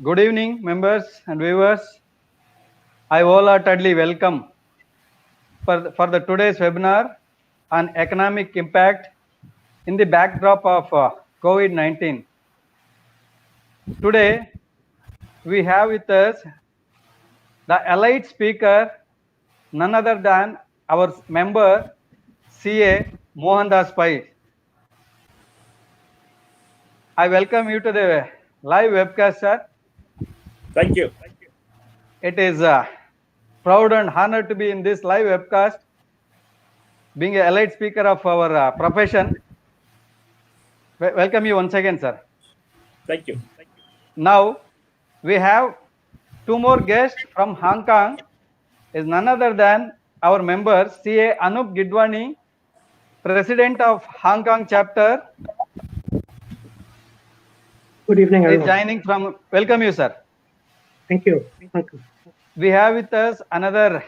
Good evening, members and viewers. I wholeheartedly welcome for the today's webinar on economic impact in the backdrop of COVID-19. Today, we have with us the elite speaker, none other than our member, CA Mohandas. I welcome you to the live webcast, sir. Thank you. It is proud and honored to be in this live webcast, being an elite speaker of our profession. Welcome you once again, sir. Thank you. Now, we have two more guests from Hong Kong, is none other than our member, CA Anup Gidwani, President of Hong Kong chapter. Good evening, everyone. Is joining from, welcome you, sir. Thank you. Thank you. We have with us another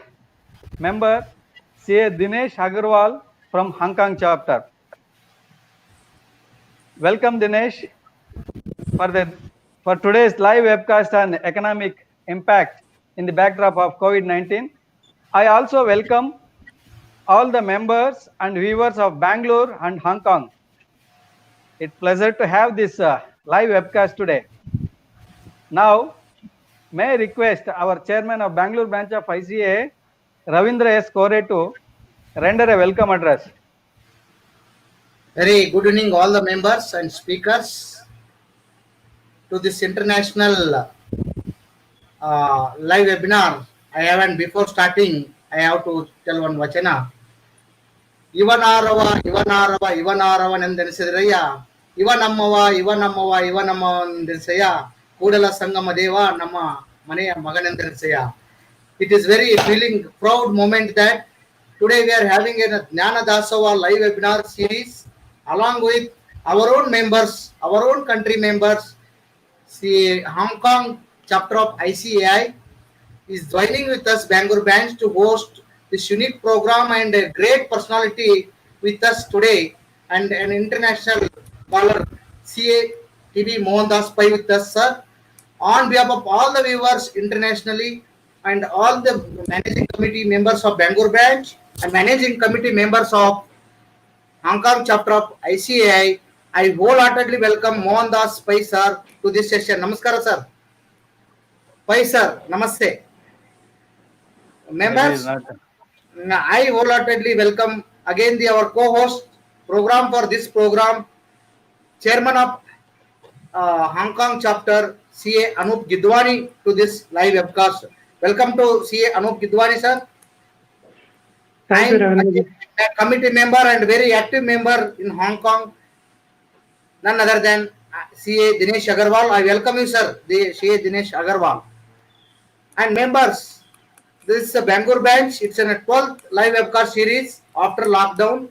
member, CA Dinesh Agarwal from Hong Kong chapter. Welcome, Dinesh, for today's live webcast on economic impact in the backdrop of COVID-19. I also welcome all the members and viewers of Bangalore and Hong Kong. It's a pleasure to have this live webcast today. Now, may I request our chairman of Bangalore branch of ICA, Ravindra S. Kore, to render a welcome address. Very good evening, all the members and speakers to this international live webinar. I have, and before starting, I have to tell one vachana. Ivanarava, Nendenesiraya, Ivanamava, Nendenesaya, Kudala Sangama Deva, Nama, Mane, Maganendenesaya. It is very feeling proud moment that today we are having a Jnana Dasava live webinar series along with our own members, our own country members. The Hong Kong chapter of ICAI is joining with us, Bangalore branch, to host this unique program, and a great personality with us today, and an international caller, CA TV Mohandas with us, sir. On behalf of all the viewers internationally and all the managing committee members of Bangalore branch and managing committee members of Hong Kong chapter of ICAI, I wholeheartedly welcome Mohandas Pai sir to this session. Namaskara, sir. Pai sir, namaste. Members, I wholeheartedly welcome again our co-host program for this program, chairman of Hong Kong chapter, CA Anup Gidwani, to this live webcast. Welcome to CA Anup Gidwani, sir. Thank you, Ravindra. A committee member and very active member in Hong Kong, none other than CA Dinesh Agarwal. I welcome you, sir, CA Dinesh Agarwal. And members, this is a Bangalore branch. It's in a 12th live webcast series after lockdown.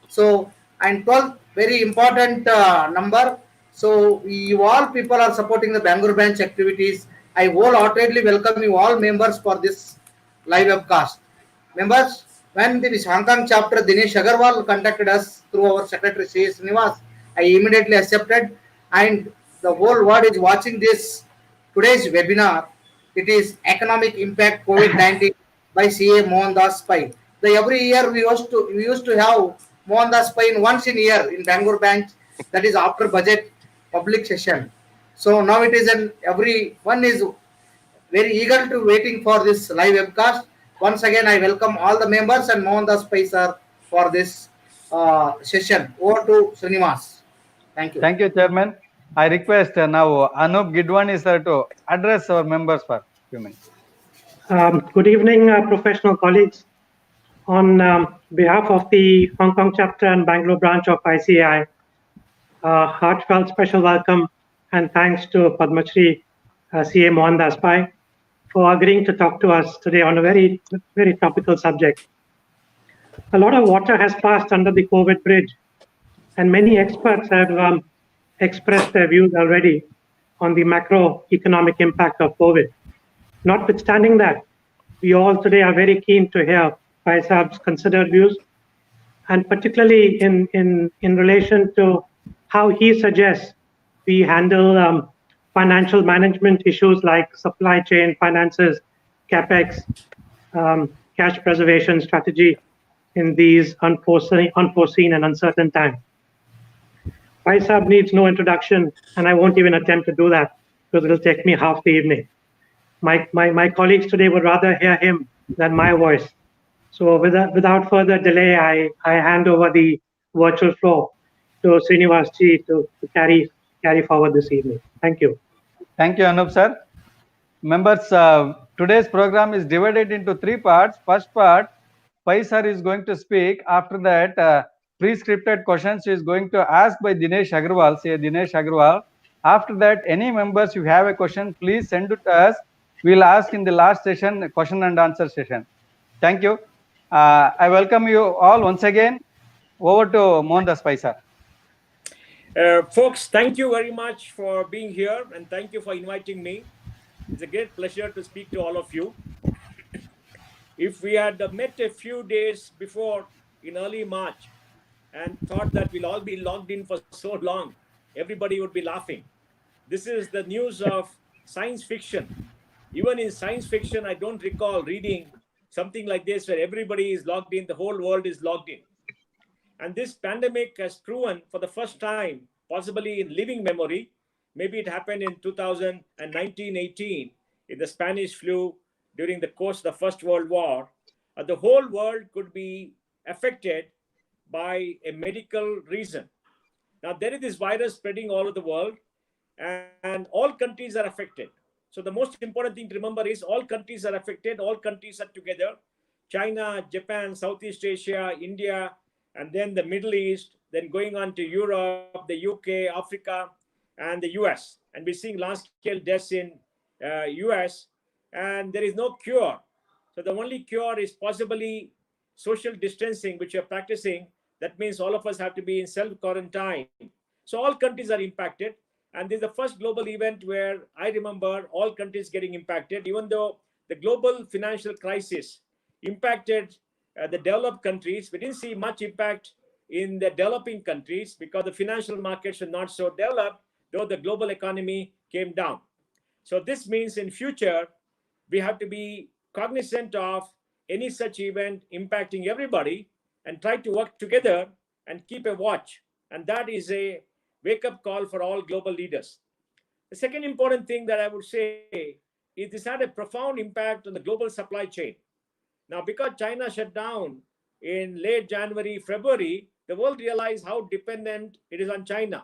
So, and 12th, very important number. So, you all people are supporting the Bangalore branch activities. I wholeheartedly welcome you all members for this live webcast. Members, when this Hong Kong chapter Dinesh Agarwal contacted us through our secretary C.S. Nivas, I immediately accepted, and the whole world is watching this today's webinar. It is economic impact COVID-19 by CA Mohandas Pai. Every year we used to have Mohandas Pai once in a year in Bangalore branch, that is after budget public session. So now it is everyone is very eager to waiting for this live webcast. Once again, I welcome all the members and Mohandas Pai sir for this session. Over to Srinivas. Thank you. Thank you, Chairman. I request now Anup Gidwani sir to address our members for a few minutes. Good evening, professional colleagues. On behalf of the Hong Kong chapter and Bangalore branch of ICAI, heartfelt special welcome and thanks to Padma Shri CA Mohandas Pai for agreeing to talk to us today on a very, very topical subject. A lot of water has passed under the COVID bridge, and many experts have expressed their views already on the macroeconomic impact of COVID. Notwithstanding that, we all today are very keen to hear Pai Saab's considered views, and particularly in relation to how he suggests We handle financial management issues like supply chain, finances, capex, cash preservation strategy in these unforeseen and uncertain times. Faisab needs no introduction, and I won't even attempt to do that because it'll take me half the evening. My colleagues today would rather hear him than my voice. So without further delay, I hand over the virtual floor to Srinivas ji to carry forward this evening. Thank you. Thank you, Anup sir. Members, today's program is divided into three parts. First part, Pai sir is going to speak. After that, pre-scripted questions is going to ask by Dinesh Agarwal, say Dinesh Agarwal. After that, any members, you have a question, please send it to us. We'll ask in the last session, question and answer session. Thank you. I welcome you all once again. Over to Mohandas Pai sir. Folks, thank you very much for being here and thank you for inviting me. It's a great pleasure to speak to all of you. If we had met a few days before in early March and thought that we'll all be logged in for so long, everybody would be laughing. This is the news of science fiction. Even in science fiction, I don't recall reading something like this where everybody is logged in, the whole world is logged in. And this pandemic has proven for the first time, possibly in living memory, maybe it happened in 2019-18 in the Spanish flu during the course of the First World War, the whole world could be affected by a medical reason. Now, there is this virus spreading all over the world, and all countries are affected. So the most important thing to remember is all countries are affected, all countries are together. China, Japan, Southeast Asia, India, and then the Middle East, then going on to Europe, the UK, Africa, and the US. And we're seeing large-scale deaths in US, and there is no cure. So the only cure is possibly social distancing, which you're practicing. That means all of us have to be in self-quarantine. So all countries are impacted. And this is the first global event where I remember all countries getting impacted, even though the global financial crisis impacted the developed countries. We didn't see much impact in the developing countries because the financial markets were not so developed, though the global economy came down. So this means in future, we have to be cognizant of any such event impacting everybody and try to work together and keep a watch. And that is a wake-up call for all global leaders. The second important thing that I would say is this had a profound impact on the global supply chain. Now, because China shut down in late January, February, the world realized how dependent it is on China.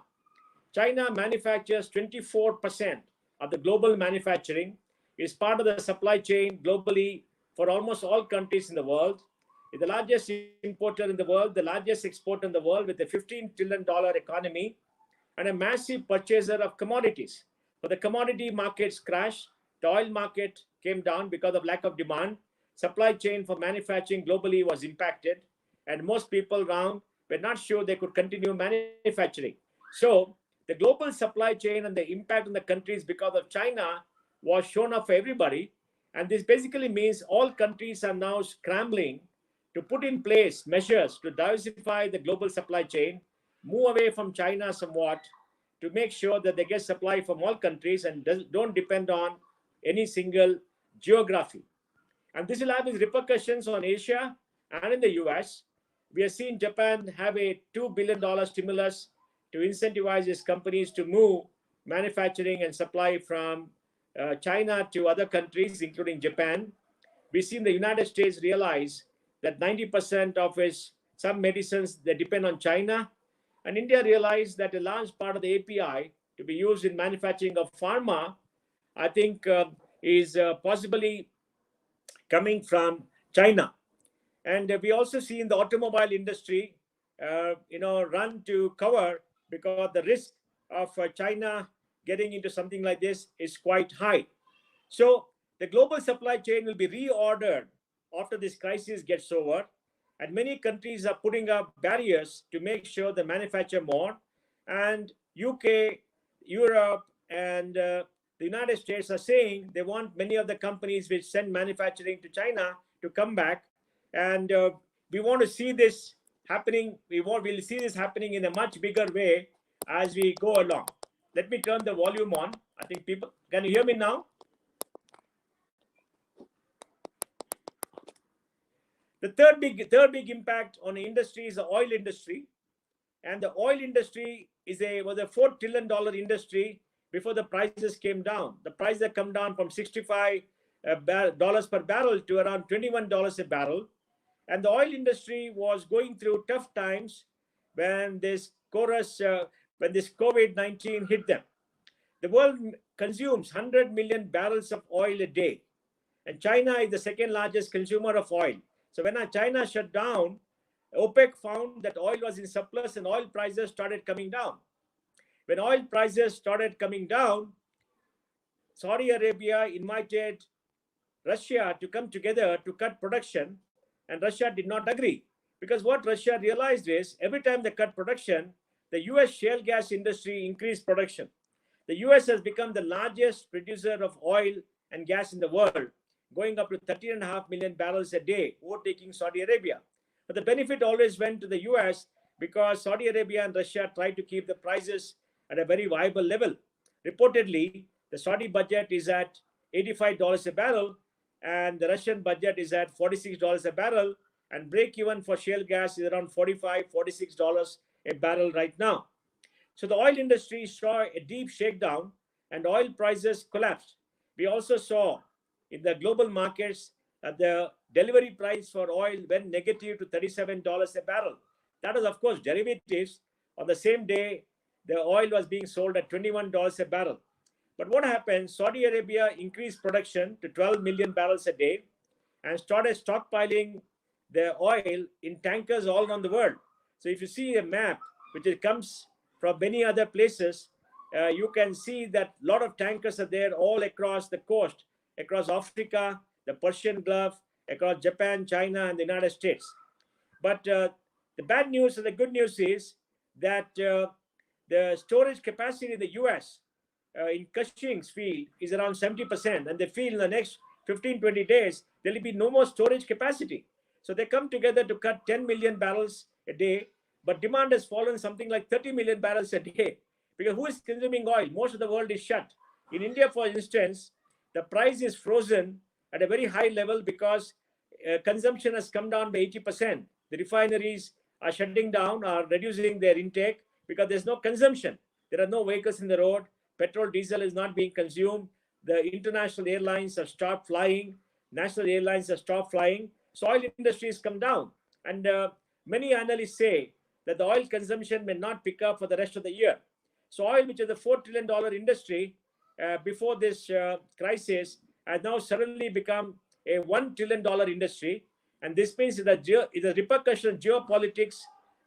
China manufactures 24% of the global manufacturing, is part of the supply chain globally for almost all countries in the world. It's the largest importer in the world, the largest exporter in the world with a $15 trillion economy, and a massive purchaser of commodities. But the commodity markets crashed. The oil market came down because of lack of demand. Supply chain for manufacturing globally was impacted, and most people around were not sure they could continue manufacturing. So the global supply chain and the impact on the countries because of China was shown up for everybody. And this basically means all countries are now scrambling to put in place measures to diversify the global supply chain, move away from China somewhat to make sure that they get supply from all countries and don't depend on any single geography. And this will have its repercussions on Asia and in the US. We have seen Japan have a $2 billion stimulus to incentivize its companies to move manufacturing and supply from China to other countries, including Japan. We've seen the United States realize that 90% of its some medicines, they depend on China. And India realized that a large part of the API to be used in manufacturing of pharma, I think, is possibly coming from China. And we also see in the automobile industry, run to cover because the risk of China getting into something like this is quite high. So the global supply chain will be reordered after this crisis gets over. And many countries are putting up barriers to make sure they manufacture more. And UK, Europe, and the United States are saying they want many of the companies which send manufacturing to China to come back. And we want to see this happening. We'll see this happening in a much bigger way as we go along. let me turn the volume on. I think people, can you hear me now? The third big impact on the industry is the oil industry. And the oil industry was a $4 trillion industry before the prices came down. The prices have come down from $65 per barrel to around $21 a barrel. And the oil industry was going through tough times when this COVID-19 hit them. The world consumes 100 million barrels of oil a day. And China is the second largest consumer of oil. So when China shut down, OPEC found that oil was in surplus and oil prices started coming down. When oil prices started coming down, Saudi Arabia invited Russia to come together to cut production, and Russia did not agree. Because what Russia realized is every time they cut production, the US shale gas industry increased production. The US has become the largest producer of oil and gas in the world, going up to 13.5 million barrels a day, overtaking Saudi Arabia. But the benefit always went to the US because Saudi Arabia and Russia tried to keep the prices at a very viable level. Reportedly, the Saudi budget is at $85 a barrel, and the Russian budget is at $46 a barrel, and break even for shale gas is around $45, $46 a barrel right now. So the oil industry saw a deep shakedown and oil prices collapsed. We also saw in the global markets the delivery price for oil went negative to $37 a barrel. That was, of course, derivatives. On the same day, the oil was being sold at $21 a barrel. But what happened? Saudi Arabia increased production to 12 million barrels a day and started stockpiling the oil in tankers all around the world. So if you see a map, which comes from many other places, you can see that a lot of tankers are there all across the coast, across Africa, the Persian Gulf, across Japan, China, and the United States. But the bad news and the good news is that the storage capacity in the US in Cushing's field is around 70%, and they feel in the next 15-20 days there will be no more storage capacity. So they come together to cut 10 million barrels a day, but demand has fallen something like 30 million barrels a day, because who is consuming oil? Most of the world is shut. In India, for instance, the price is frozen at a very high level because consumption has come down by 80%. The refineries are shutting down, are reducing their intake because there's no consumption. There are no vehicles in the road. Petrol, diesel is not being consumed. The international airlines have stopped flying. National airlines have stopped flying. So oil industry has come down. And many analysts say that the oil consumption may not pick up for the rest of the year. So oil, which is a $4 trillion industry before this crisis, has now suddenly become a $1 trillion industry. And this means that it's a repercussion of geopolitics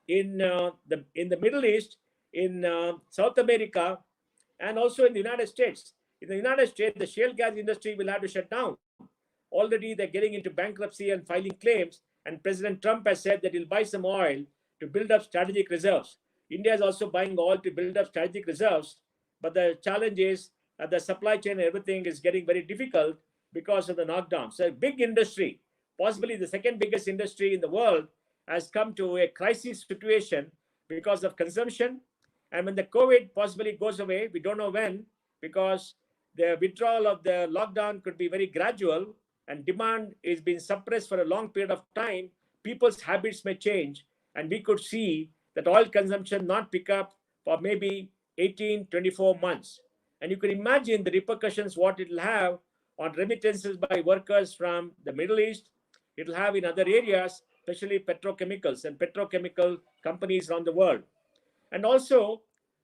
in the Middle East, in South America, and also in the United States. In the United States, the shale gas industry will have to shut down. Already they're getting into bankruptcy and filing claims, and President Trump has said that he'll buy some oil to build up strategic reserves. India is also buying oil to build up strategic reserves, but the challenge is the supply chain and everything is getting very difficult because of the knockdown. So a big industry, possibly the second biggest industry in the world, has come to a crisis situation because of consumption. And when the COVID possibly goes away, we don't know when, because the withdrawal of the lockdown could be very gradual and demand is being suppressed for a long period of time, people's habits may change, and we could see that oil consumption not pick up for maybe 18, 24 months. And you can imagine the repercussions, what it will have on remittances by workers from the Middle East. It will have in other areas, especially petrochemicals and petrochemical companies around the world. And also,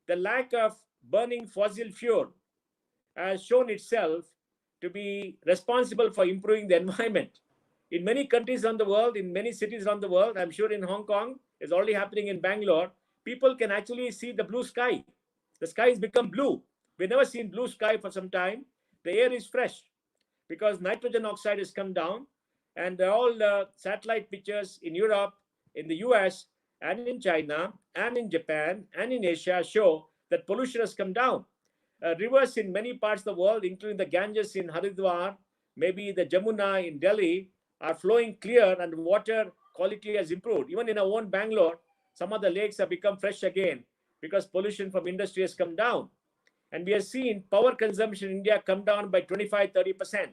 the lack of burning fossil fuel has shown itself to be responsible for improving the environment. In many countries around the world, in many cities around the world, I'm sure in Hong Kong, it's already happening in Bangalore, people can actually see the blue sky. The sky has become blue. We've never seen blue sky for some time. The air is fresh because nitrogen oxide has come down, and all the satellite pictures in Europe, in the US, and in China, and in Japan, and in Asia show that pollution has come down. Rivers in many parts of the world, including the Ganges in Haridwar, maybe the Jamuna in Delhi, are flowing clear and water quality has improved. Even in our own Bangalore, some of the lakes have become fresh again because pollution from industry has come down. And we have seen power consumption in India come down by 25-30%.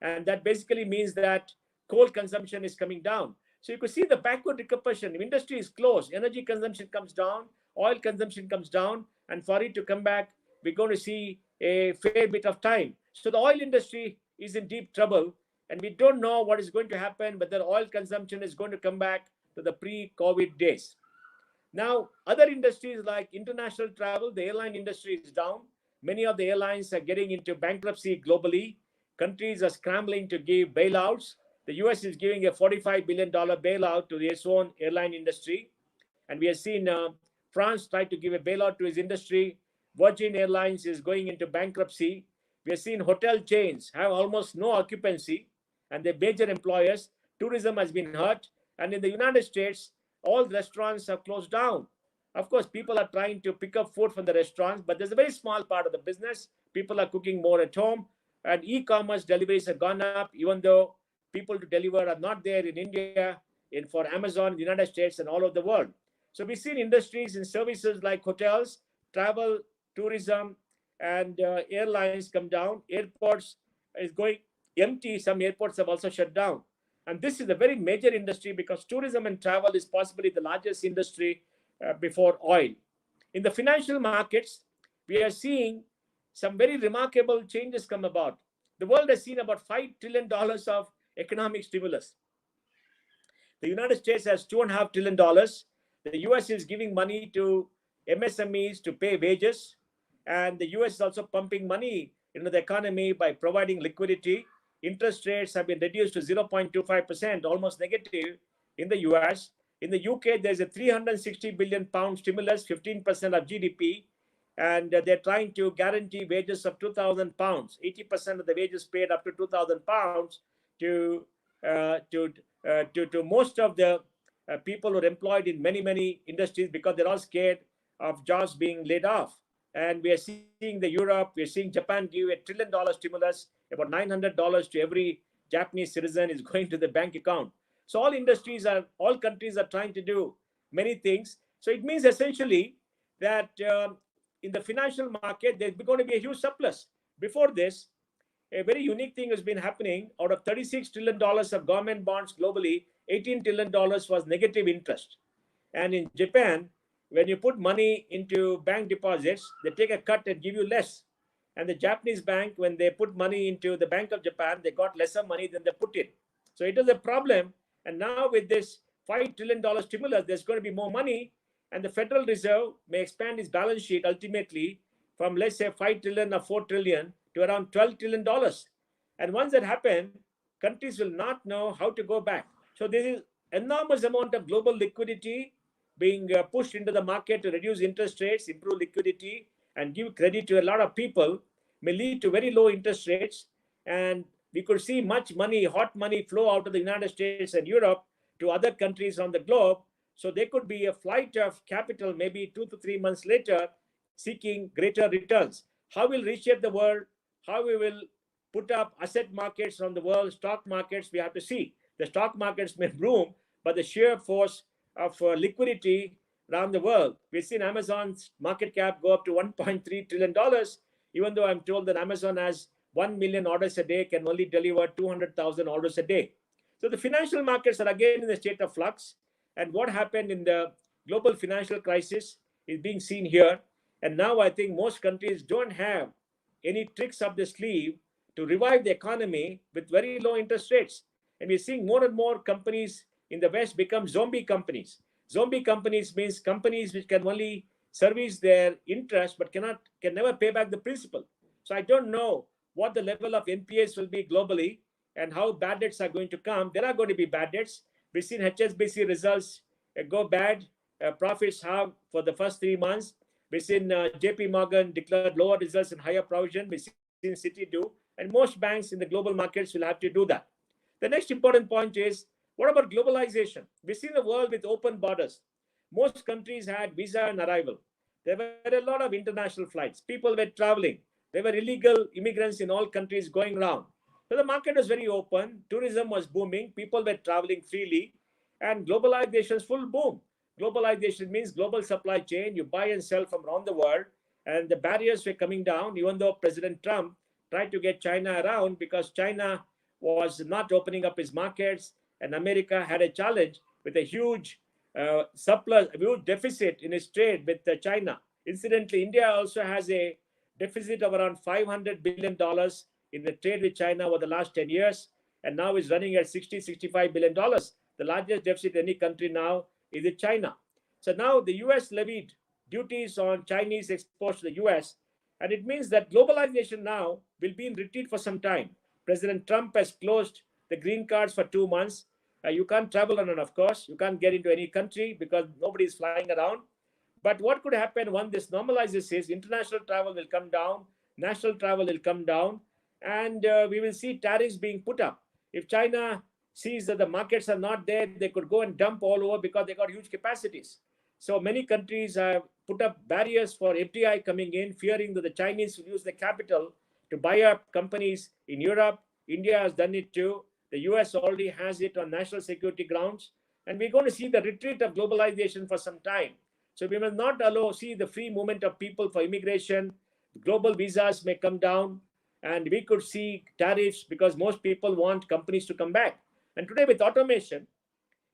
And that basically means that coal consumption is coming down. So you could see the backward decomposition. If industry is closed, energy consumption comes down, oil consumption comes down, and for it to come back, we're going to see a fair bit of time. So the oil industry is in deep trouble, and we don't know what is going to happen, whether oil consumption is going to come back to the pre-COVID days. Now, other industries like international travel, the airline industry is down. Many of the airlines are getting into bankruptcy globally. Countries are scrambling to give bailouts. The US is giving a $45 billion bailout to its own airline industry. And we have seen France try to give a bailout to its industry. Virgin Airlines is going into bankruptcy. We have seen hotel chains have almost no occupancy, and they're major employers. Tourism has been hurt. And in the United States, all restaurants have closed down. Of course, people are trying to pick up food from the restaurants, but there's a very small part of the business. People are cooking more at home, and e-commerce deliveries have gone up, even though people to deliver are not there in India, for Amazon, in the United States, and all over the world. So we've seen industries in services like hotels, travel, tourism, and airlines come down. Airports is going empty. Some airports have also shut down. And this is a very major industry because tourism and travel is possibly the largest industry before oil. In the financial markets, we are seeing some very remarkable changes come about. The world has seen about $5 trillion of economic stimulus. The United States has $2.5 trillion. The US is giving money to MSMEs to pay wages. And the US is also pumping money into the economy by providing liquidity. Interest rates have been reduced to 0.25%, almost negative in the US. In the UK, there's a 360 billion pound stimulus, 15% of GDP, and they're trying to guarantee wages of 2,000 pounds, 80% of the wages paid up to 2,000 pounds to most of the people who are employed in many industries because they're all scared of jobs being laid off. And we are seeing Europe, we are seeing Japan give a $1 trillion stimulus, about $900 to every Japanese citizen is going to the bank account. So all countries are trying to do many things. So it means essentially that in the financial market, there's going to be a huge surplus. Before this, a very unique thing has been happening. Out of $36 trillion of government bonds globally, $18 trillion was negative interest. And in Japan, when you put money into bank deposits, they take a cut and give you less. And the Japanese bank, when they put money into the Bank of Japan, they got lesser money than they put in. So it is a problem. And now with this $5 trillion stimulus, there's going to be more money. And the Federal Reserve may expand its balance sheet ultimately from, let's say, 5 trillion or 4 trillion to around $12 trillion. And once that happens, countries will not know how to go back. So there is enormous amount of global liquidity being pushed into the market to reduce interest rates, improve liquidity, and give credit to a lot of people, may lead to very low interest rates. And we could see much money, hot money, flow out of the United States and Europe to other countries on the globe. So there could be a flight of capital maybe 2 to 3 months later, seeking greater returns. How will reshape the world? How we will put up asset markets on the world, stock markets, we have to see. The stock markets may boom, but the sheer force of liquidity around the world. We've seen Amazon's market cap go up to $1.3 trillion, even though I'm told that Amazon has 1 million orders a day, can only deliver 200,000 orders a day. So the financial markets are again in a state of flux. And what happened in the global financial crisis is being seen here. And now I think most countries don't have any tricks up the sleeve to revive the economy with very low interest rates. And we're seeing more and more companies in the West become zombie companies. Zombie companies means companies which can only service their interest but can never pay back the principal. So I don't know what the level of NPAs will be globally and how bad debts are going to come. There are going to be bad debts. We've seen HSBC results go bad. Profits have for the first 3 months. We've seen JP Morgan declared lower results and higher provision. We've seen Citi do. And most banks in the global markets will have to do that. The next important point is, what about globalization? We've seen a world with open borders. Most countries had visa and arrival. There were a lot of international flights. People were traveling. There were illegal immigrants in all countries going around. So the market was very open. Tourism was booming. People were traveling freely. And globalization's full boom. Globalization means global supply chain. You buy and sell from around the world. and the barriers were coming down, even though President Trump tried to get China around because China was not opening up its markets, and America had a challenge with a huge surplus, a huge deficit in its trade with China. Incidentally, India also has a deficit of around $500 billion in the trade with China over the last 10 years, and now is running at $65 billion. The largest deficit in any country now is in China. So now the US levied duties on Chinese exports to the US, and it means that globalization now will be in retreat for some time. President Trump has closed the green cards for 2 months. You can't travel on it, of course. You can't get into any country because nobody is flying around. But what could happen when this normalizes is international travel will come down, national travel will come down, and we will see tariffs being put up. If China sees that the markets are not there, they could go and dump all over because they got huge capacities. So many countries have put up barriers for FDI coming in, fearing that the Chinese will use the capital to buy up companies in Europe. India has done it too. The US already has it on national security grounds. And we're going to see the retreat of globalization for some time. So we will not see the free movement of people for immigration. Global visas may come down, and we could see tariffs because most people want companies to come back. And today with automation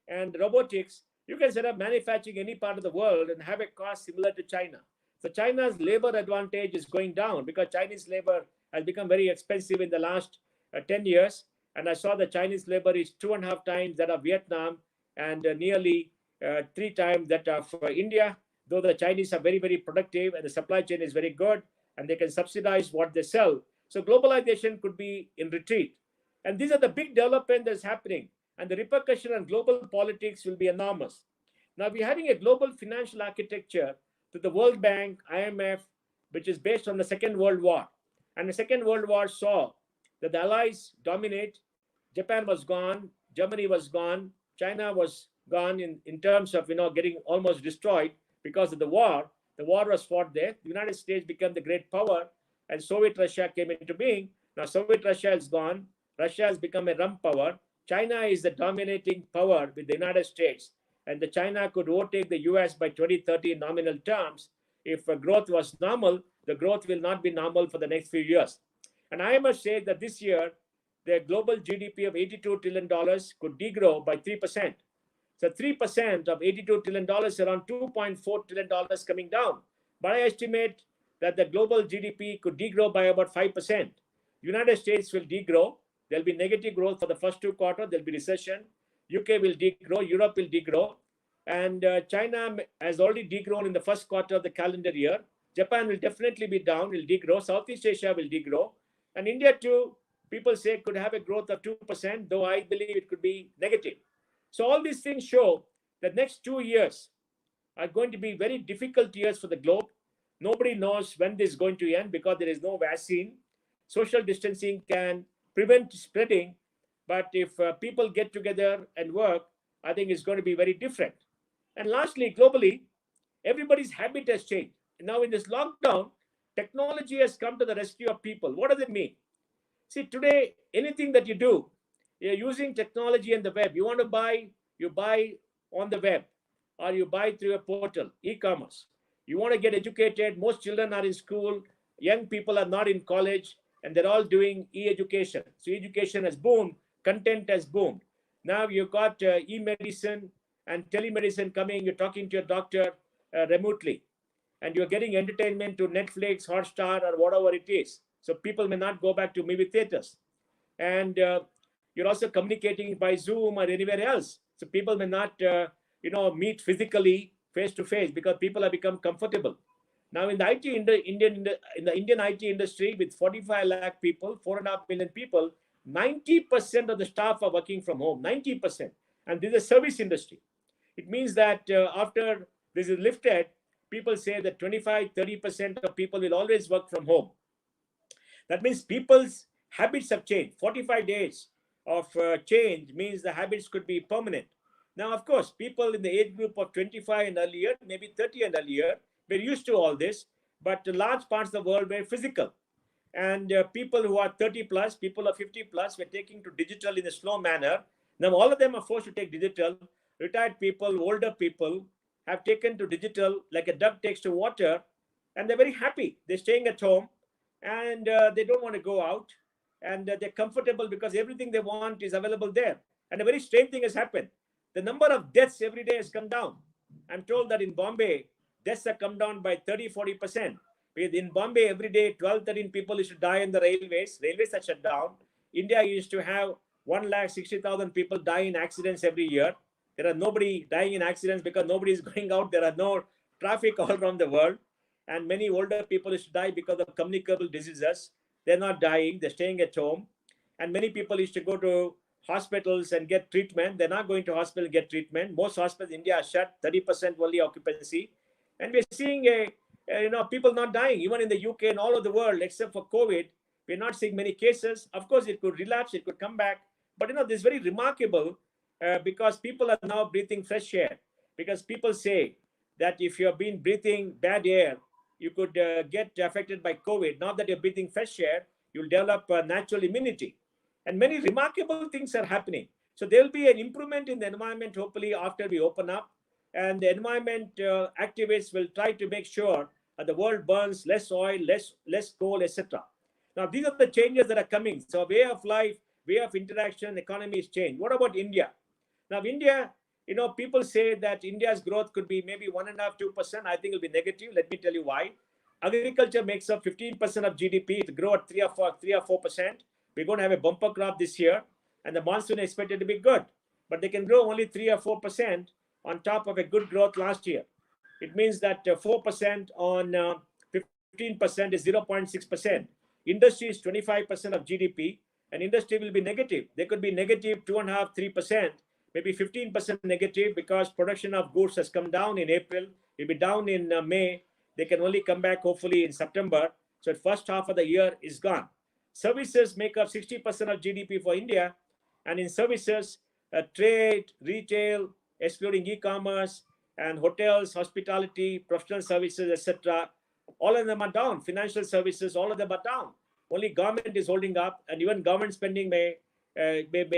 and robotics, you can set up manufacturing any part of the world and have a cost similar to China. So China's labor advantage is going down because Chinese labor has become very expensive in the last 10 years. And I saw the Chinese labor is 2.5 times that of Vietnam and nearly 3 times that of India, though the Chinese are very, very productive and the supply chain is very good and they can subsidize what they sell. So globalization could be in retreat. And these are the big development that's happening. And the repercussion on global politics will be enormous. Now we're having a global financial architecture to the World Bank, IMF, which is based on the Second World War. And the Second World War saw that the Allies dominate. Japan was gone, Germany was gone, China was gone in terms of getting almost destroyed because of the war. The war was fought there. The United States became the great power, and Soviet Russia came into being. Now Soviet Russia is gone. Russia has become a rump power. China is the dominating power with the United States, and the China could overtake the US by 2030 in nominal terms. If growth was normal, the growth will not be normal for the next few years. And I must say that this year, the global GDP of $82 trillion could degrow by 3%. So 3% of $82 trillion, around $2.4 trillion coming down. But I estimate that the global GDP could degrow by about 5%. United States will degrow. There'll be negative growth for the first 2 quarters. There'll be recession. UK will degrow. Europe will degrow. And China has already degrown in the first quarter of the calendar year. Japan will definitely be down, will degrow. Southeast Asia will degrow. And India too, people say could have a growth of 2%, though I believe it could be negative. So all these things show that next 2 years are going to be very difficult years for the globe. Nobody knows when this is going to end because there is no vaccine. Social distancing can prevent spreading, but if people get together and work, I think it's going to be very different. And lastly, globally, everybody's habit has changed. Now in this lockdown, technology has come to the rescue of people. What does it mean? See, today, anything that you do, you're using technology and the web. You want to buy, you buy on the web, or you buy through a portal, e-commerce. You want to get educated. Most children are in school. Young people are not in college, and they're all doing e-education. So education has boomed. Content has boomed. Now you've got e-medicine and telemedicine coming. You're talking to your doctor remotely, and you're getting entertainment to Netflix, Hotstar, or whatever it is. So people may not go back to movie theaters. And you're also communicating by Zoom or anywhere else. So people may not, meet physically face to face because people have become comfortable. Now in the Indian IT industry with 45 lakh people, 4.5 million people, 90% of the staff are working from home, 90%. And this is a service industry. It means that after this is lifted, people say that 25-30% of people will always work from home. That means people's habits have changed. 45 days of change means the habits could be permanent. Now, of course, people in the age group of 25 and earlier, maybe 30 and earlier, were used to all this, but large parts of the world were physical. And people who are 30 plus, people are 50 plus, were taking to digital in a slow manner. Now, all of them are forced to take digital. Retired people, older people have taken to digital like a duck takes to water. and they're very happy. They're staying at home, and they don't want to go out, and they're comfortable because everything they want is available there. And a very strange thing has happened. The number of deaths every day has come down. I'm told that in Bombay, deaths have come down by 30-40%. In Bombay, every day, 12, 13 people used to die in the railways. Railways are shut down. India used to have 160,000 people die in accidents every year. There are nobody dying in accidents because nobody is going out. There are no traffic all around the world. And many older people used to die because of communicable diseases. They're not dying. They're staying at home. And many people used to go to hospitals and get treatment. They're not going to hospital and get treatment. Most hospitals in India are shut, 30% only occupancy. And we're seeing people not dying, even in the UK and all over the world, except for COVID. We're not seeing many cases. Of course, it could relapse, it could come back. But this is very remarkable because people are now breathing fresh air. Because people say that if you've been breathing bad air, you could get affected by COVID. Now that you're breathing fresh air, you'll develop natural immunity. And many remarkable things are happening. So there'll be an improvement in the environment, hopefully, after we open up. And the environment activists will try to make sure that the world burns less oil, less coal, etc. Now, these are the changes that are coming. So way of life, way of interaction, economy is changed. What about India? Now, India, people say that India's growth could be maybe 1.5%, 2%. I think it'll be negative. Let me tell you why. Agriculture makes up 15% of GDP. It will grow at 3 or 4%. We're going to have a bumper crop this year, and the monsoon is expected to be good. But they can grow only 3 or 4% on top of a good growth last year. It means that 4% on 15% is 0.6%. Industry is 25% of GDP, and industry will be negative. They could be negative 2.5%, 3%, maybe 15% negative because production of goods has come down in April. It will be down in May. They can only come back hopefully in September. So the first half of the year is gone. Services make up 60% of GDP for India. And in services, trade, retail, excluding e-commerce, and hotels, hospitality, professional services, etc., all of them are down. Financial services, all of them are down. Only government is holding up, and even government spending may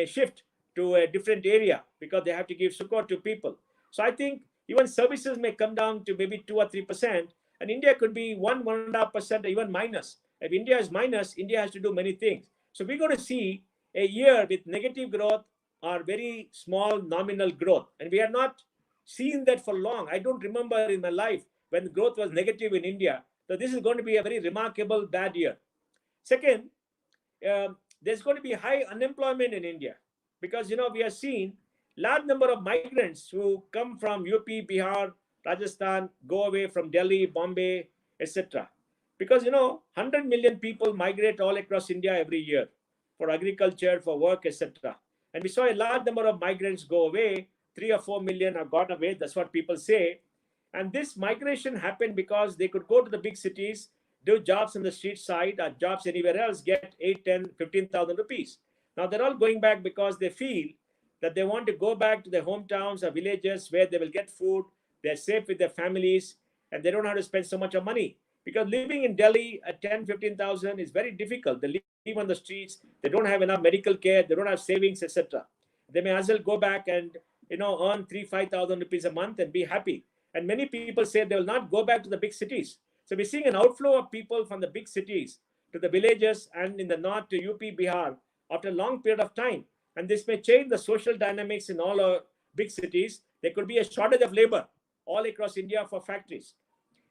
shift to a different area because they have to give support to people. So I think even services may come down to maybe 2 or 3%, and India could be 1.5%, or even minus. If India is minus, India has to do many things. So we're going to see a year with negative growth or very small nominal growth. And we are not seen that for long. I don't remember in my life when growth was negative in India. So this is going to be a very remarkable bad year. Second, there's going to be high unemployment in India because, we are seeing large number of migrants who come from UP, Bihar, Rajasthan, go away from Delhi, Bombay, etc. Because, 100 million people migrate all across India every year for agriculture, for work, etc. And we saw a large number of migrants go away. 3 or 4 million have gone away. That's what people say. And this migration happened because they could go to the big cities, do jobs on the street side or jobs anywhere else, get 8, 10, 15,000 rupees. Now they're all going back because they feel that they want to go back to their hometowns or villages where they will get food, they're safe with their families, and they don't have to spend so much of money. Because living in Delhi at 10, 15,000 is very difficult. They live on the streets, they don't have enough medical care, they don't have savings, etc. They may as well go back and earn 3, 5,000 rupees a month and be happy. And many people say they will not go back to the big cities. So we're seeing an outflow of people from the big cities to the villages and in the north to UP, Bihar after a long period of time. And this may change the social dynamics in all our big cities. There could be a shortage of labor all across India for factories.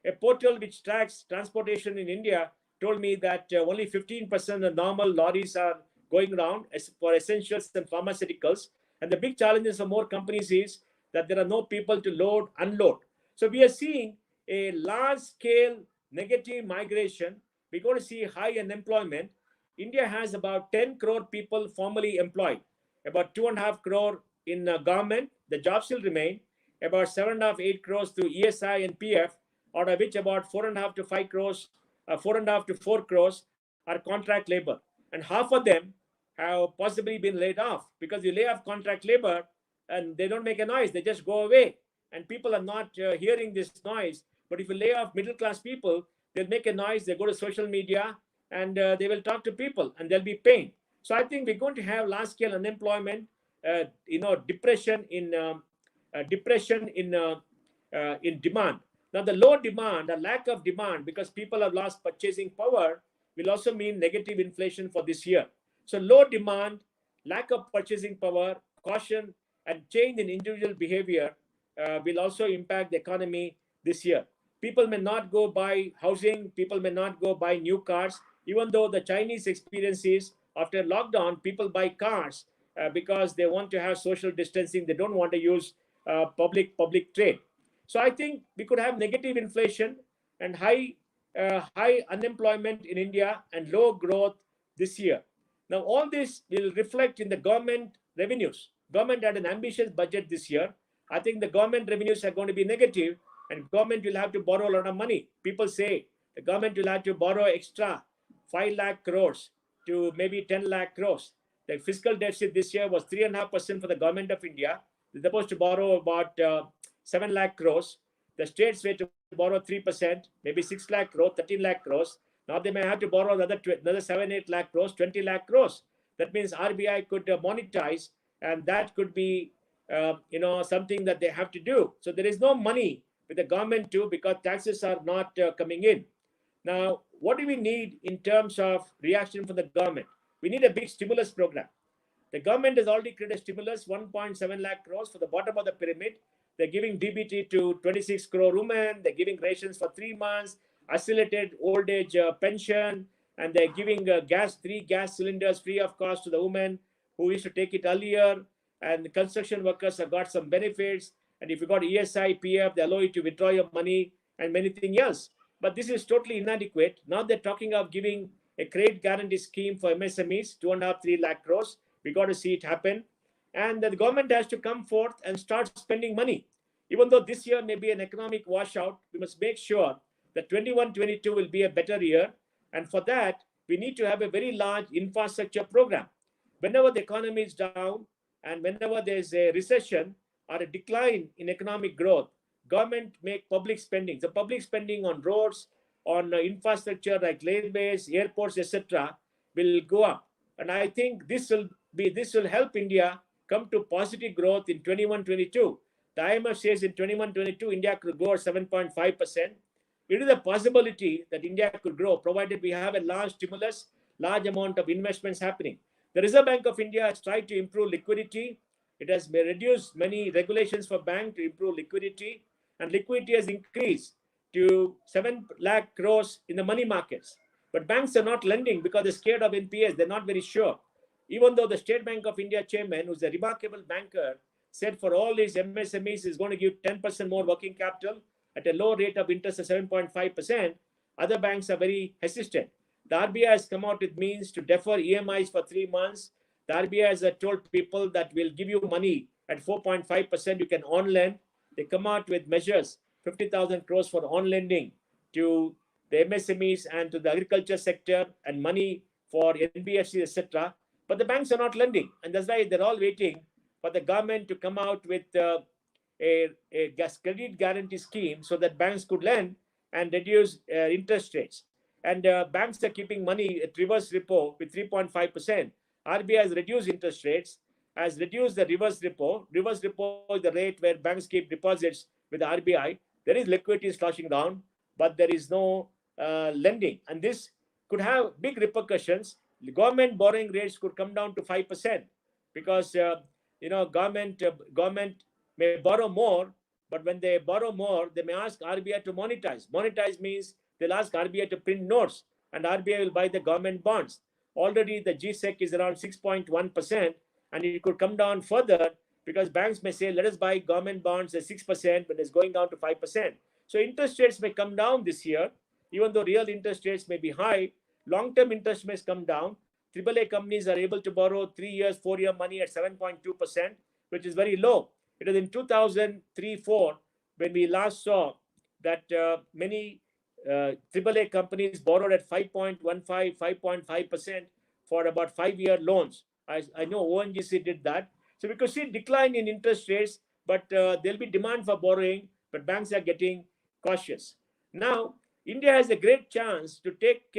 A portal which tracks transportation in India told me that only 15% of normal lorries are going around for essentials and pharmaceuticals. And the big challenges for more companies is that there are no people to load, unload. So we are seeing a large-scale negative migration. We're going to see high unemployment. India has about 10 crore people formally employed, about 2.5 crore in government. The jobs still remain, about 7.5, 8 crores through ESI and PF, out of which about 4.5 to 5 crores, 4.5 to 4 crores are contract labor. And half of them have possibly been laid off because you lay off contract labor and they don't make a noise. They just go away. And people are not hearing this noise. But if you lay off middle-class people, they'll make a noise. They go to social media and they will talk to people and there'll be pain. So I think we're going to have large-scale unemployment, depression in demand. Now, the low demand, the lack of demand, because people have lost purchasing power, will also mean negative inflation for this year. So, low demand, lack of purchasing power, caution, and change in individual behavior will also impact the economy this year. People may not go buy housing, people may not go buy new cars, even though the Chinese experience is after lockdown, people buy cars because they want to have social distancing, they don't want to use public trade. So I think we could have negative inflation and high unemployment in India and low growth this year. Now all this will reflect in the government revenues. Government had an ambitious budget this year. I think the government revenues are going to be negative, and government will have to borrow a lot of money. People say the government will have to borrow extra 5 lakh crores to maybe 10 lakh crores. The fiscal deficit this year was 3.5% for the government of India. They're supposed to borrow about 7 lakh crores. The states were to borrow 3%, maybe 6 lakh crores, 13 lakh crores. Now they may have to borrow another 7, 8 lakh crores, 20 lakh crores. That means RBI could monetize, and that could be something that they have to do. So there is no money with the government too, because taxes are not coming in. Now, what do we need in terms of reaction from the government? We need a big stimulus program. The government has already created a stimulus, 1.7 lakh crores for the bottom of the pyramid. They're giving DBT to 26 crore women. They're giving rations for 3 months, accelerated old age pension, and they're giving 3 gas cylinders free of cost to the women who used to take it earlier. And the construction workers have got some benefits. And if you got ESI, PF, they allow you to withdraw your money and many things else. But this is totally inadequate. Now they're talking of giving a credit guarantee scheme for MSMEs, 2.5, 3 lakh crores. We got to see it happen. And the government has to come forth and start spending money. Even though this year may be an economic washout, we must make sure that 21-22 will be a better year. And for that, we need to have a very large infrastructure program. Whenever the economy is down and whenever there's a recession or a decline in economic growth, government make public spending. The public spending on roads, on infrastructure like railways, airports, etc., will go up. And I think this will help India come to positive growth in 21-22. The IMF says in 21-22, India could grow at 7.5%. It is a possibility that India could grow, provided we have a large stimulus, large amount of investments happening. The Reserve Bank of India has tried to improve liquidity. It has reduced many regulations for banks to improve liquidity, and liquidity has increased to 7 lakh crores in the money markets. But banks are not lending because they're scared of NPAs. They're not very sure. Even though the State Bank of India chairman, who's a remarkable banker, said for all these MSMEs is going to give 10% more working capital at a low rate of interest of 7.5%, other banks are very hesitant. The RBI has come out with means to defer EMIs for 3 months. The RBI has told people that we'll give you money at 4.5%. You can on-lend. They come out with measures, 50,000 crores for on-lending to the MSMEs and to the agriculture sector, and money for NBFCs, etc. But the banks are not lending. And that's why they're all waiting for the government to come out with a credit guarantee scheme so that banks could lend and reduce interest rates. And banks are keeping money at reverse repo with 3.5%. RBI has reduced interest rates, has reduced the reverse repo. Reverse repo is the rate where banks keep deposits with the RBI. There is liquidity sloshing down, but there is no lending. And this could have big repercussions. The government borrowing rates could come down to 5% because government may borrow more, but when they borrow more, they may ask RBI to monetize. Monetize means they'll ask RBI to print notes, and RBI will buy the government bonds. Already the GSEC is around 6.1%, and it could come down further because banks may say, let us buy government bonds at 6%, but it's going down to 5%. So interest rates may come down this year, even though real interest rates may be high. Long-term interest may come down. AAA companies are able to borrow 3 years, 4-year money at 7.2%, which is very low. It was in 2003-4 when we last saw that many AAA companies borrowed at 5.15, 5.5% for about 5-year loans. I know ONGC did that. So we could see decline in interest rates, but there'll be demand for borrowing, but banks are getting cautious. Now, India has a great chance to take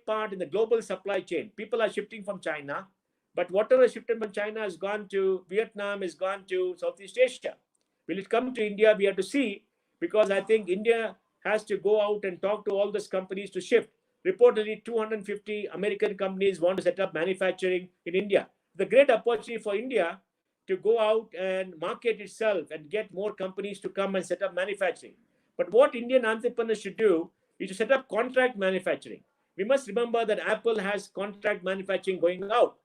part in the global supply chain. People are shifting from China, but whatever shifted from China has gone to Vietnam, has gone to Southeast Asia. Will it come to India? We have to see. because I think India has to go out and talk to all those companies to shift. Reportedly, 250 American companies want to set up manufacturing in India. The great opportunity for India to go out and market itself and get more companies to come and set up manufacturing. But what Indian entrepreneurs should do is to set up contract manufacturing. We must remember that Apple has contract manufacturing going out.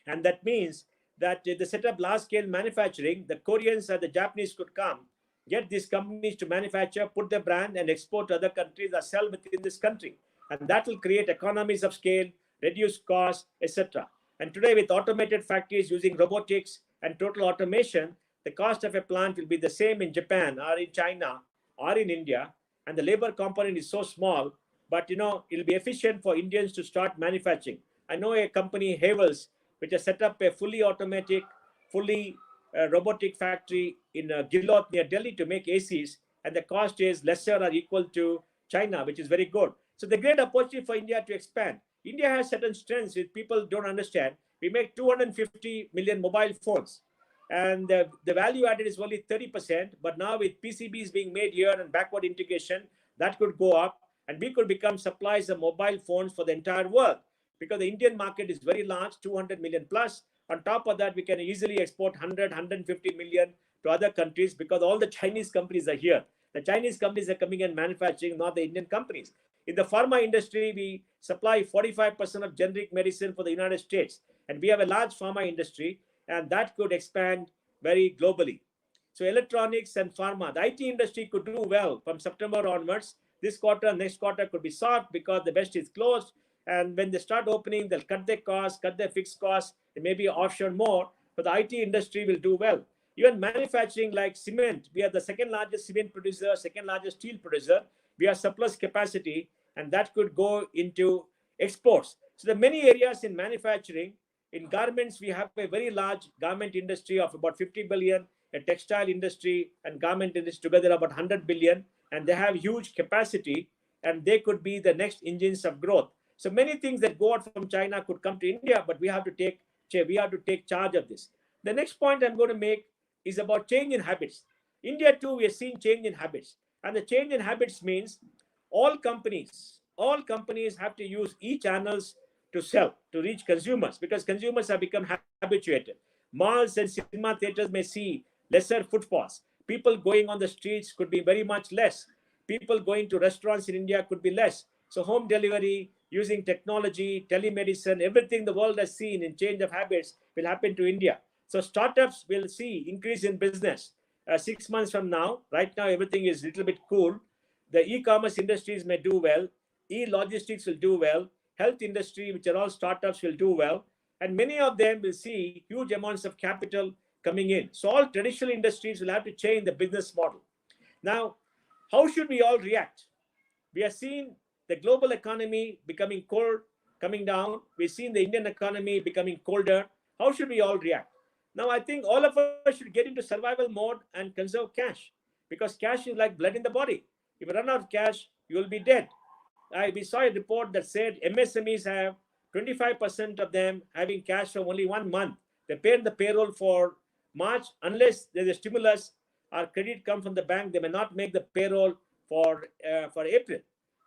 And that means that they set up large scale manufacturing. The Koreans or the Japanese could come, get these companies to manufacture, put their brand, and export to other countries or sell within this country. And that will create economies of scale, reduce costs, etc. And today, with automated factories using robotics and total automation, the cost of a plant will be the same in Japan or in China or in India. And the labor component is so small, but it'll be efficient for Indians to start manufacturing. I know a company, Havels, which has set up a fully automatic, fully robotic factory in Gillot near Delhi to make ACs, and the cost is lesser or equal to China, which is very good. So the great opportunity for India to expand. India has certain strengths which people don't understand. We make 250 million mobile phones, and the value added is only 30%. But now with PCBs being made here and backward integration, that could go up, and we could become suppliers of mobile phones for the entire world, because the Indian market is very large, 200 million plus. On top of that, we can easily export 100, 150 million to other countries, because all the Chinese companies are here. The Chinese companies are coming and manufacturing, not the Indian companies. In the pharma industry, we supply 45% of generic medicine for the United States. And we have a large pharma industry, and that could expand very globally. So electronics and pharma, the IT industry could do well from September onwards. This quarter, next quarter could be soft because the West is closed. And when they start opening, they'll cut their costs, cut their fixed costs. They may be offshore more, but the IT industry will do well. Even manufacturing like cement, we are the second largest cement producer, second largest steel producer. We have surplus capacity, and that could go into exports. So there are many areas in manufacturing. In garments, we have a very large garment industry of about 50 billion, a textile industry and garment industry together about 100 billion, and they have huge capacity, and they could be the next engines of growth. So many things that go out from China could come to India, but we have to take charge of this. The next point I'm going to make is about change in habits. India too, we are seeing change in habits, and the change in habits means all companies have to use e-channels to sell, to reach consumers, because consumers have become habituated. Malls and cinema theaters may see lesser footfalls. People going on the streets could be very much less. People going to restaurants in India could be less. So home delivery, using technology, telemedicine, everything the world has seen in change of habits will happen to India. So startups will see increase in business 6 months from now. Right now, everything is a little bit cool. The e-commerce industries may do well. E-logistics will do well. Health industry, which are all startups, will do well. And many of them will see huge amounts of capital coming in. So all traditional industries will have to change the business model. Now, how should we all react? We are seeing the global economy becoming cold, coming down. We've seen the Indian economy becoming colder. How should we all react? Now, I think all of us should get into survival mode and conserve cash, because cash is like blood in the body. If you run out of cash, you will be dead. We saw a report that said MSMEs have 25% of them having cash from only 1 month. They paid the payroll for March. Unless there's a stimulus or credit come from the bank, they may not make the payroll for April.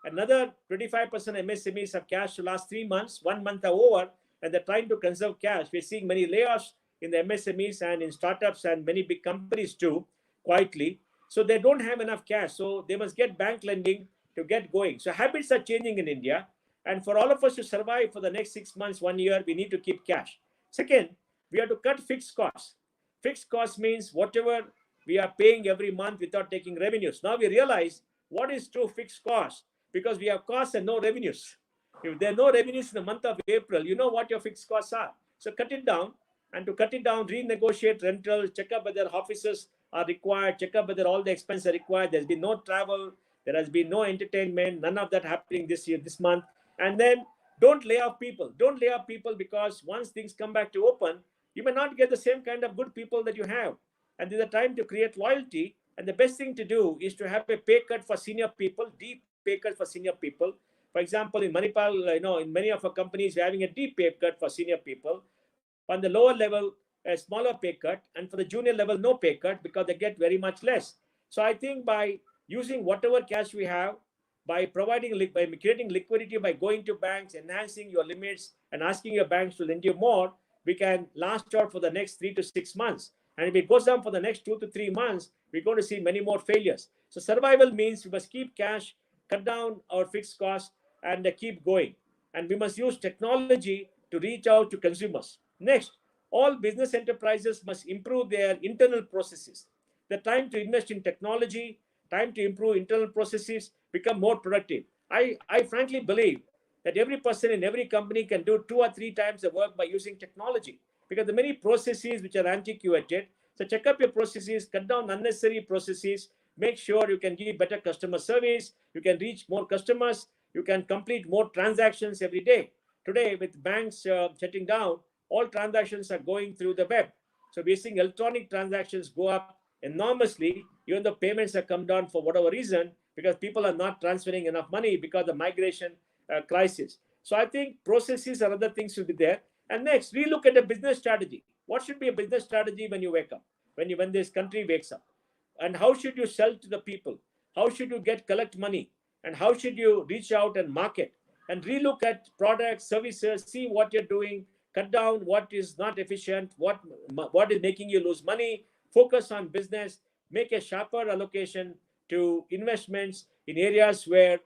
Another 25% MSMEs have cash to last 3 months. 1 month are over, and they're trying to conserve cash. We're seeing many layoffs in the MSMEs and in startups and many big companies too, quietly. So they don't have enough cash. So they must get bank lending to get going. So habits are changing in India. And for all of us to survive for the next 6 months, 1 year, we need to keep cash. Second, we have to cut fixed costs. Fixed costs means whatever we are paying every month without taking revenues. Now we realize what is true fixed cost, because we have costs and no revenues. If there are no revenues in the month of April, you know what your fixed costs are. So cut it down. And to cut it down, renegotiate rentals, check up whether offices are required, check up whether all the expenses are required. There's been no travel. There has been no entertainment. None of that happening this year, this month. And then don't lay off people. Don't lay off people, because once things come back to open, you may not get the same kind of good people that you have. And there's a time to create loyalty. And the best thing to do is to have a pay cut for senior people, deep pay cut for senior people. For example, in Manipal, in many of our companies, we're having a deep pay cut for senior people. On the lower level, a smaller pay cut. And for the junior level, no pay cut, because they get very much less. So I think by using whatever cash we have, by by creating liquidity, by going to banks, enhancing your limits, and asking your banks to lend you more, we can last out for the next 3 to 6 months. And if it goes down for the next 2 to 3 months, we're going to see many more failures. So survival means we must keep cash, cut down our fixed costs, and keep going. And we must use technology to reach out to consumers. Next, all business enterprises must improve their internal processes. The time to invest in technology, time to improve internal processes, become more productive. I frankly believe that every person in every company can do 2 or 3 times the work by using technology, because the many processes which are antiquated. So check up your processes, cut down unnecessary processes, make sure you can give better customer service, you can reach more customers, you can complete more transactions every day. Today, with banks shutting down, all transactions are going through the web. So we're seeing electronic transactions go up enormously, even though payments have come down for whatever reason, because people are not transferring enough money because of the migration crisis. So I think processes and other things should be there. And next, we look at a business strategy. What should be a business strategy when you wake up, when this country wakes up? And how should you sell to the people? How should you collect money? And how should you reach out and market? And relook at products, services, see what you're doing, cut down what is not efficient, what is making you lose money, focus on business, make a sharper allocation to investments in areas where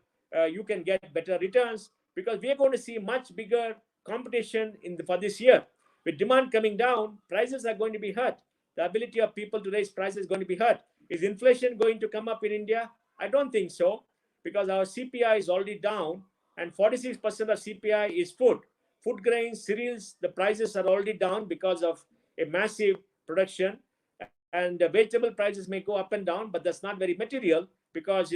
you can get better returns, because we are going to see much bigger competition for this year. With demand coming down, prices are going to be hurt. The ability of people to raise prices is going to be hurt. Is inflation going to come up in India? I don't think so, because our CPI is already down, and 46% of CPI is food. Food grains, cereals, the prices are already down because of a massive production. And the vegetable prices may go up and down, but that's not very material, because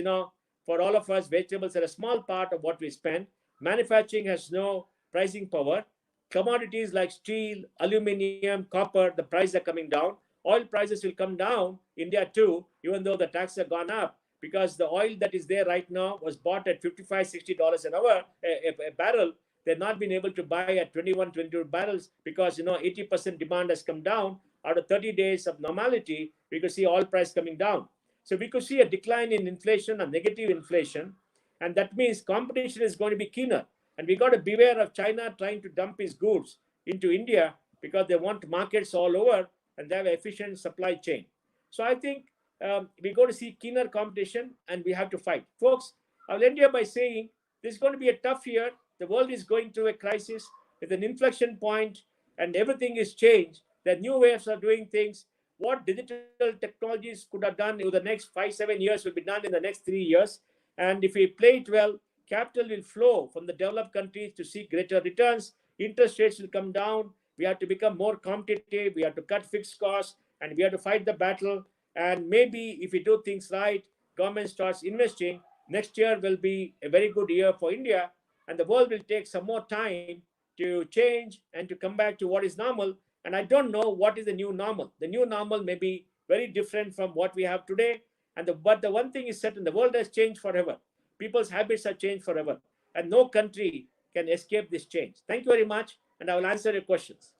for all of us, vegetables are a small part of what we spend. Manufacturing has no pricing power. Commodities like steel, aluminium, copper, the prices are coming down. Oil prices will come down, India too, even though the taxes have gone up, because the oil that is there right now was bought at $55-60 an hour a barrel. They've not been able to buy at 21, 22 barrels, because 80% demand has come down. Out of 30 days of normality, we could see oil price coming down. So we could see a decline in inflation, a negative inflation, and that means competition is going to be keener. And we got to beware of China trying to dump its goods into India, because they want markets all over and they have an efficient supply chain. So I think we're going to see keener competition, and we have to fight. Folks, I'll end here by saying this is going to be a tough year. The world is going through a crisis with an inflection point, and everything is changed. There are new ways of doing things. What digital technologies could have done in the next 5-7 years will be done in the next 3 years. And if we play it well, capital will flow from the developed countries to seek greater returns. Interest rates will come down. We have to become more competitive. We have to cut fixed costs, and we have to fight the battle. And maybe if we do things right, government starts investing, next year will be a very good year for India, and the world will take some more time to change and to come back to what is normal. And I don't know what is the new normal. The new normal may be very different from what we have today. But the one thing is certain: the world has changed forever. People's habits have changed forever, and no country can escape this change. Thank you very much, and I will answer your questions.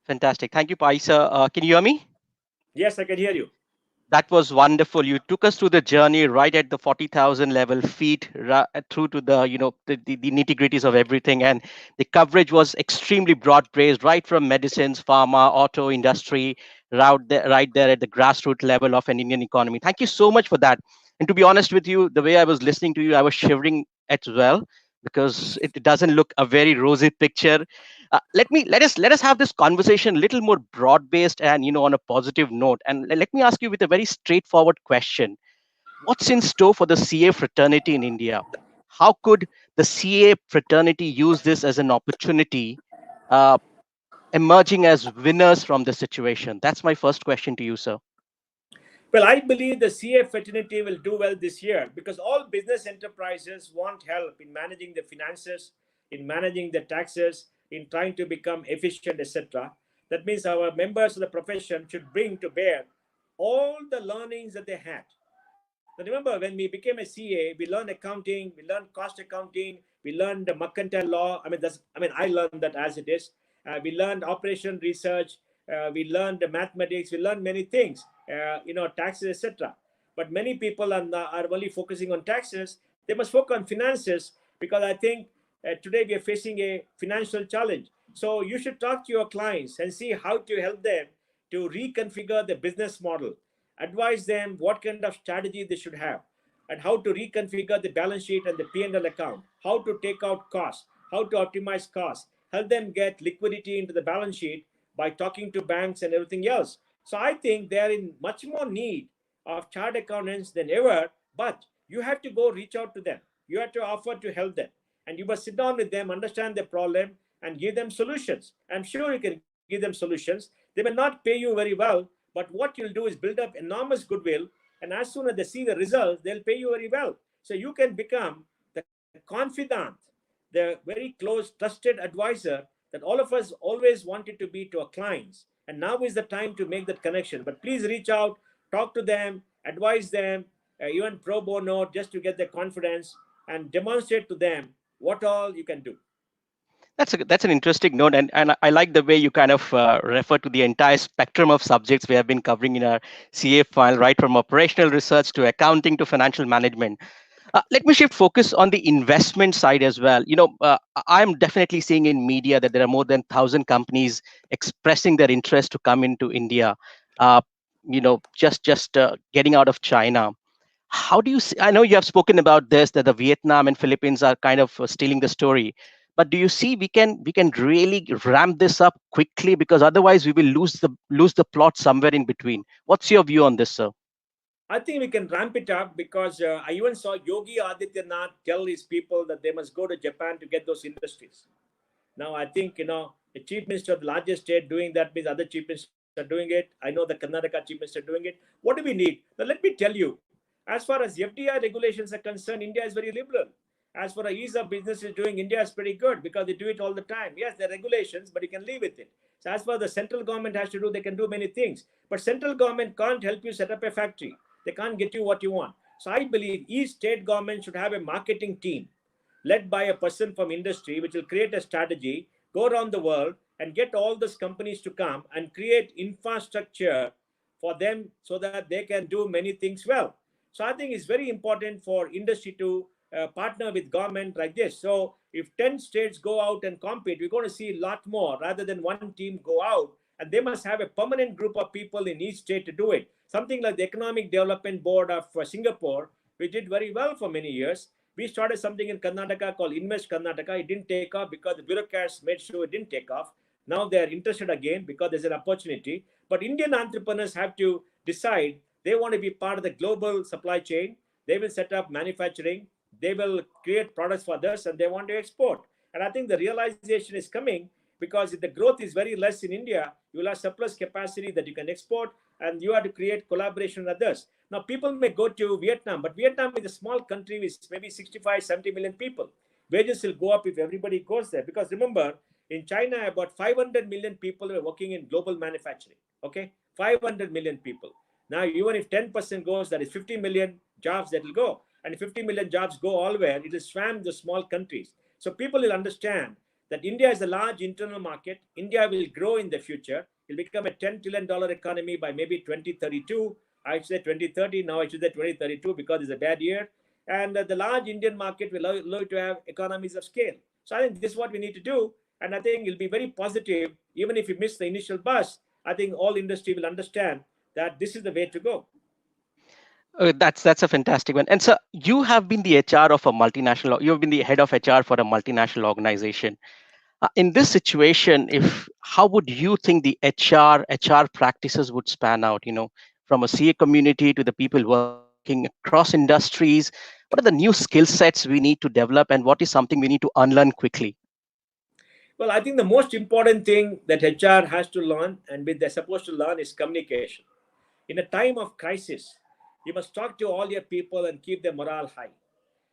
Fantastic. Thank you, Paisa. Can you hear me? Yes, I can hear you. That was wonderful. You took us through the journey right at the 40,000 level, feet through to the the nitty gritties of everything, and the coverage was extremely broad based, right from medicines, pharma, auto industry, right there at the grassroots level of an Indian economy. Thank you so much for that. And to be honest with you, the way I was listening to you, I was shivering as well, because it doesn't look a very rosy picture. Let us have this conversation a little more broad based and on a positive note. And let me ask you with a very straightforward question: what's in store for the CA fraternity in India? How could the CA fraternity use this as an opportunity, uh, emerging as winners from the situation? That's my first question to you, sir. Well, I believe the CA fraternity will do well this year, because all business enterprises want help in managing the finances, in managing the taxes, in trying to become efficient, etc. That means our members of the profession should bring to bear all the learnings that they had. Now remember, when we became a CA, we learned accounting, we learned cost accounting, we learned the mercantile law. I mean, I learned that as it is. We learned operation research. We learned mathematics. We learned many things, taxes, etc. But many people are only focusing on taxes. They must focus on finances, because I think today we are facing a financial challenge. So you should talk to your clients and see how to help them to reconfigure the business model, advise them what kind of strategy they should have, and how to reconfigure the balance sheet and the P&L account, how to take out costs, how to optimize costs, help them get liquidity into the balance sheet by talking to banks and everything else. So I think they are in much more need of chart accountants than ever, but you have to go reach out to them. You have to offer to help them, and you must sit down with them, understand their problem, and give them solutions. I'm sure you can give them solutions. They may not pay you very well, but what you'll do is build up enormous goodwill, and as soon as they see the results, they'll pay you very well. So you can become the confidant, the very close, trusted advisor that all of us always wanted to be to our clients. And now is the time to make that connection. But please reach out, talk to them, advise them, even pro bono, just to get their confidence and demonstrate to them what all you can do. That's an interesting note, and I like the way you kind of refer to the entire spectrum of subjects we have been covering in our CA file, right from operational research to accounting to financial management. Let me shift focus on the investment side as well. I'm definitely seeing in media that there are more than 1,000 companies expressing their interest to come into India. Uh, just getting out of China. How do you see, I know you have spoken about this, that the Vietnam and Philippines are kind of stealing the story, but do you see we can really ramp this up quickly, because otherwise we will lose the plot somewhere in between? What's your view on this, sir? I think we can ramp it up, because I even saw Yogi Adityanath tell his people that they must go to Japan to get those industries. Now, I think, the chief minister of the largest state doing that means other chief ministers are doing it. I know the Karnataka chief minister doing it. What do we need? Now, let me tell you, as far as FDI regulations are concerned, India is very liberal. As for ease of business is doing, India is pretty good because they do it all the time. Yes, there are regulations, but you can live with it. So as far as the central government has to do, they can do many things. But central government can't help you set up a factory. They can't get you what you want. So I believe each state government should have a marketing team led by a person from industry, which will create a strategy, go around the world and get all these companies to come and create infrastructure for them so that they can do many things well. So I think it's very important for industry to partner with government like this. So if 10 states go out and compete, we're going to see a lot more rather than one team go out. And they must have a permanent group of people in each state to do it. Something like the Economic Development Board of Singapore, which did very well for many years. We started something in Karnataka called Invest Karnataka. It didn't take off because the bureaucrats made sure it didn't take off. Now they are interested again because there's an opportunity. But Indian entrepreneurs have to decide they want to be part of the global supply chain. They will set up manufacturing. They will create products for others, and they want to export. And I think the realization is coming, because if the growth is very less in India, you will have surplus capacity that you can export, and you have to create collaboration with others. Now, people may go to Vietnam, but Vietnam is a small country with maybe 65, 70 million people. Wages will go up if everybody goes there. Because remember, in China, about 500 million people are working in global manufacturing. Okay, 500 million people. Now, even if 10% goes, that is 50 million jobs that will go. And if 50 million jobs go all where, it will swam the small countries. So people will understand that India is a large internal market. India will grow in the future. It will become a $10 trillion economy by maybe 2032. I should say 2030. Now I should say 2032 because it's a bad year. And the large Indian market will allow you to have economies of scale. So I think this is what we need to do. And I think it'll be very positive. Even if you miss the initial bus, I think all industry will understand that this is the way to go. That's a fantastic one. And so you have been the HR of a multinational. You have been the head of HR for a multinational organization. In this situation, if how would you think the HR practices would span out? From a CA community to the people working across industries. What are the new skill sets we need to develop, and what is something we need to unlearn quickly? Well, I think the most important thing that HR has to learn and they're supposed to learn is communication. In a time of crisis, you must talk to all your people and keep their morale high.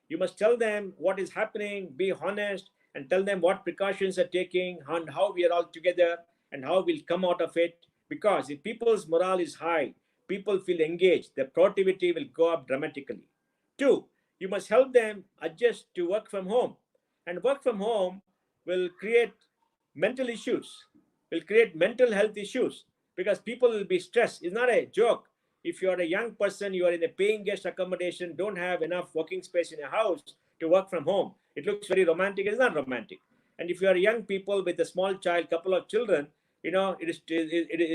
You must tell them what is happening, be honest, and tell them what precautions are taking and how we are all together and how we'll come out of it. Because if people's morale is high, people feel engaged, their productivity will go up dramatically. Two, you must help them adjust to work from home. And work from home will create mental issues. will create mental health issues because people will be stressed. It's not a joke. If you are a young person, you are in a paying guest accommodation, don't have enough working space in your house to work from home. It looks very romantic. It's not romantic. And if you are young people with a small child, couple of children, it is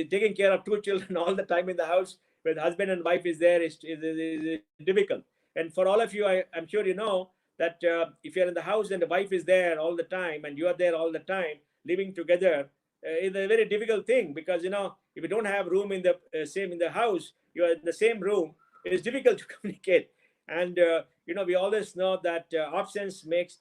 taking care of two children all the time in the house with husband and wife is there is difficult. And for all of you, I'm sure you know that if you're in the house and the wife is there all the time and you are there all the time living together, it's a very difficult thing because if you don't have room in the same in the house, you are in the same room, it is difficult to communicate. And we always know that absence makes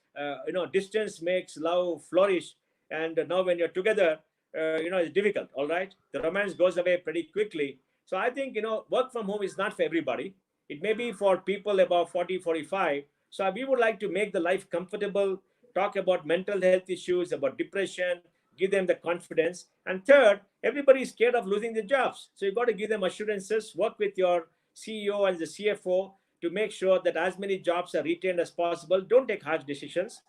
distance makes love flourish. And now when you're together, it's difficult. All right, the romance goes away pretty quickly. So I think work from home is not for everybody. It may be for people above 40, 45. So we would like to make the life comfortable, talk about mental health issues, about depression, give them the confidence. And third, everybody is scared of losing their jobs. So you got to give them assurances, work with your CEO and the CFO to make sure that as many jobs are retained as possible. Don't take harsh decisions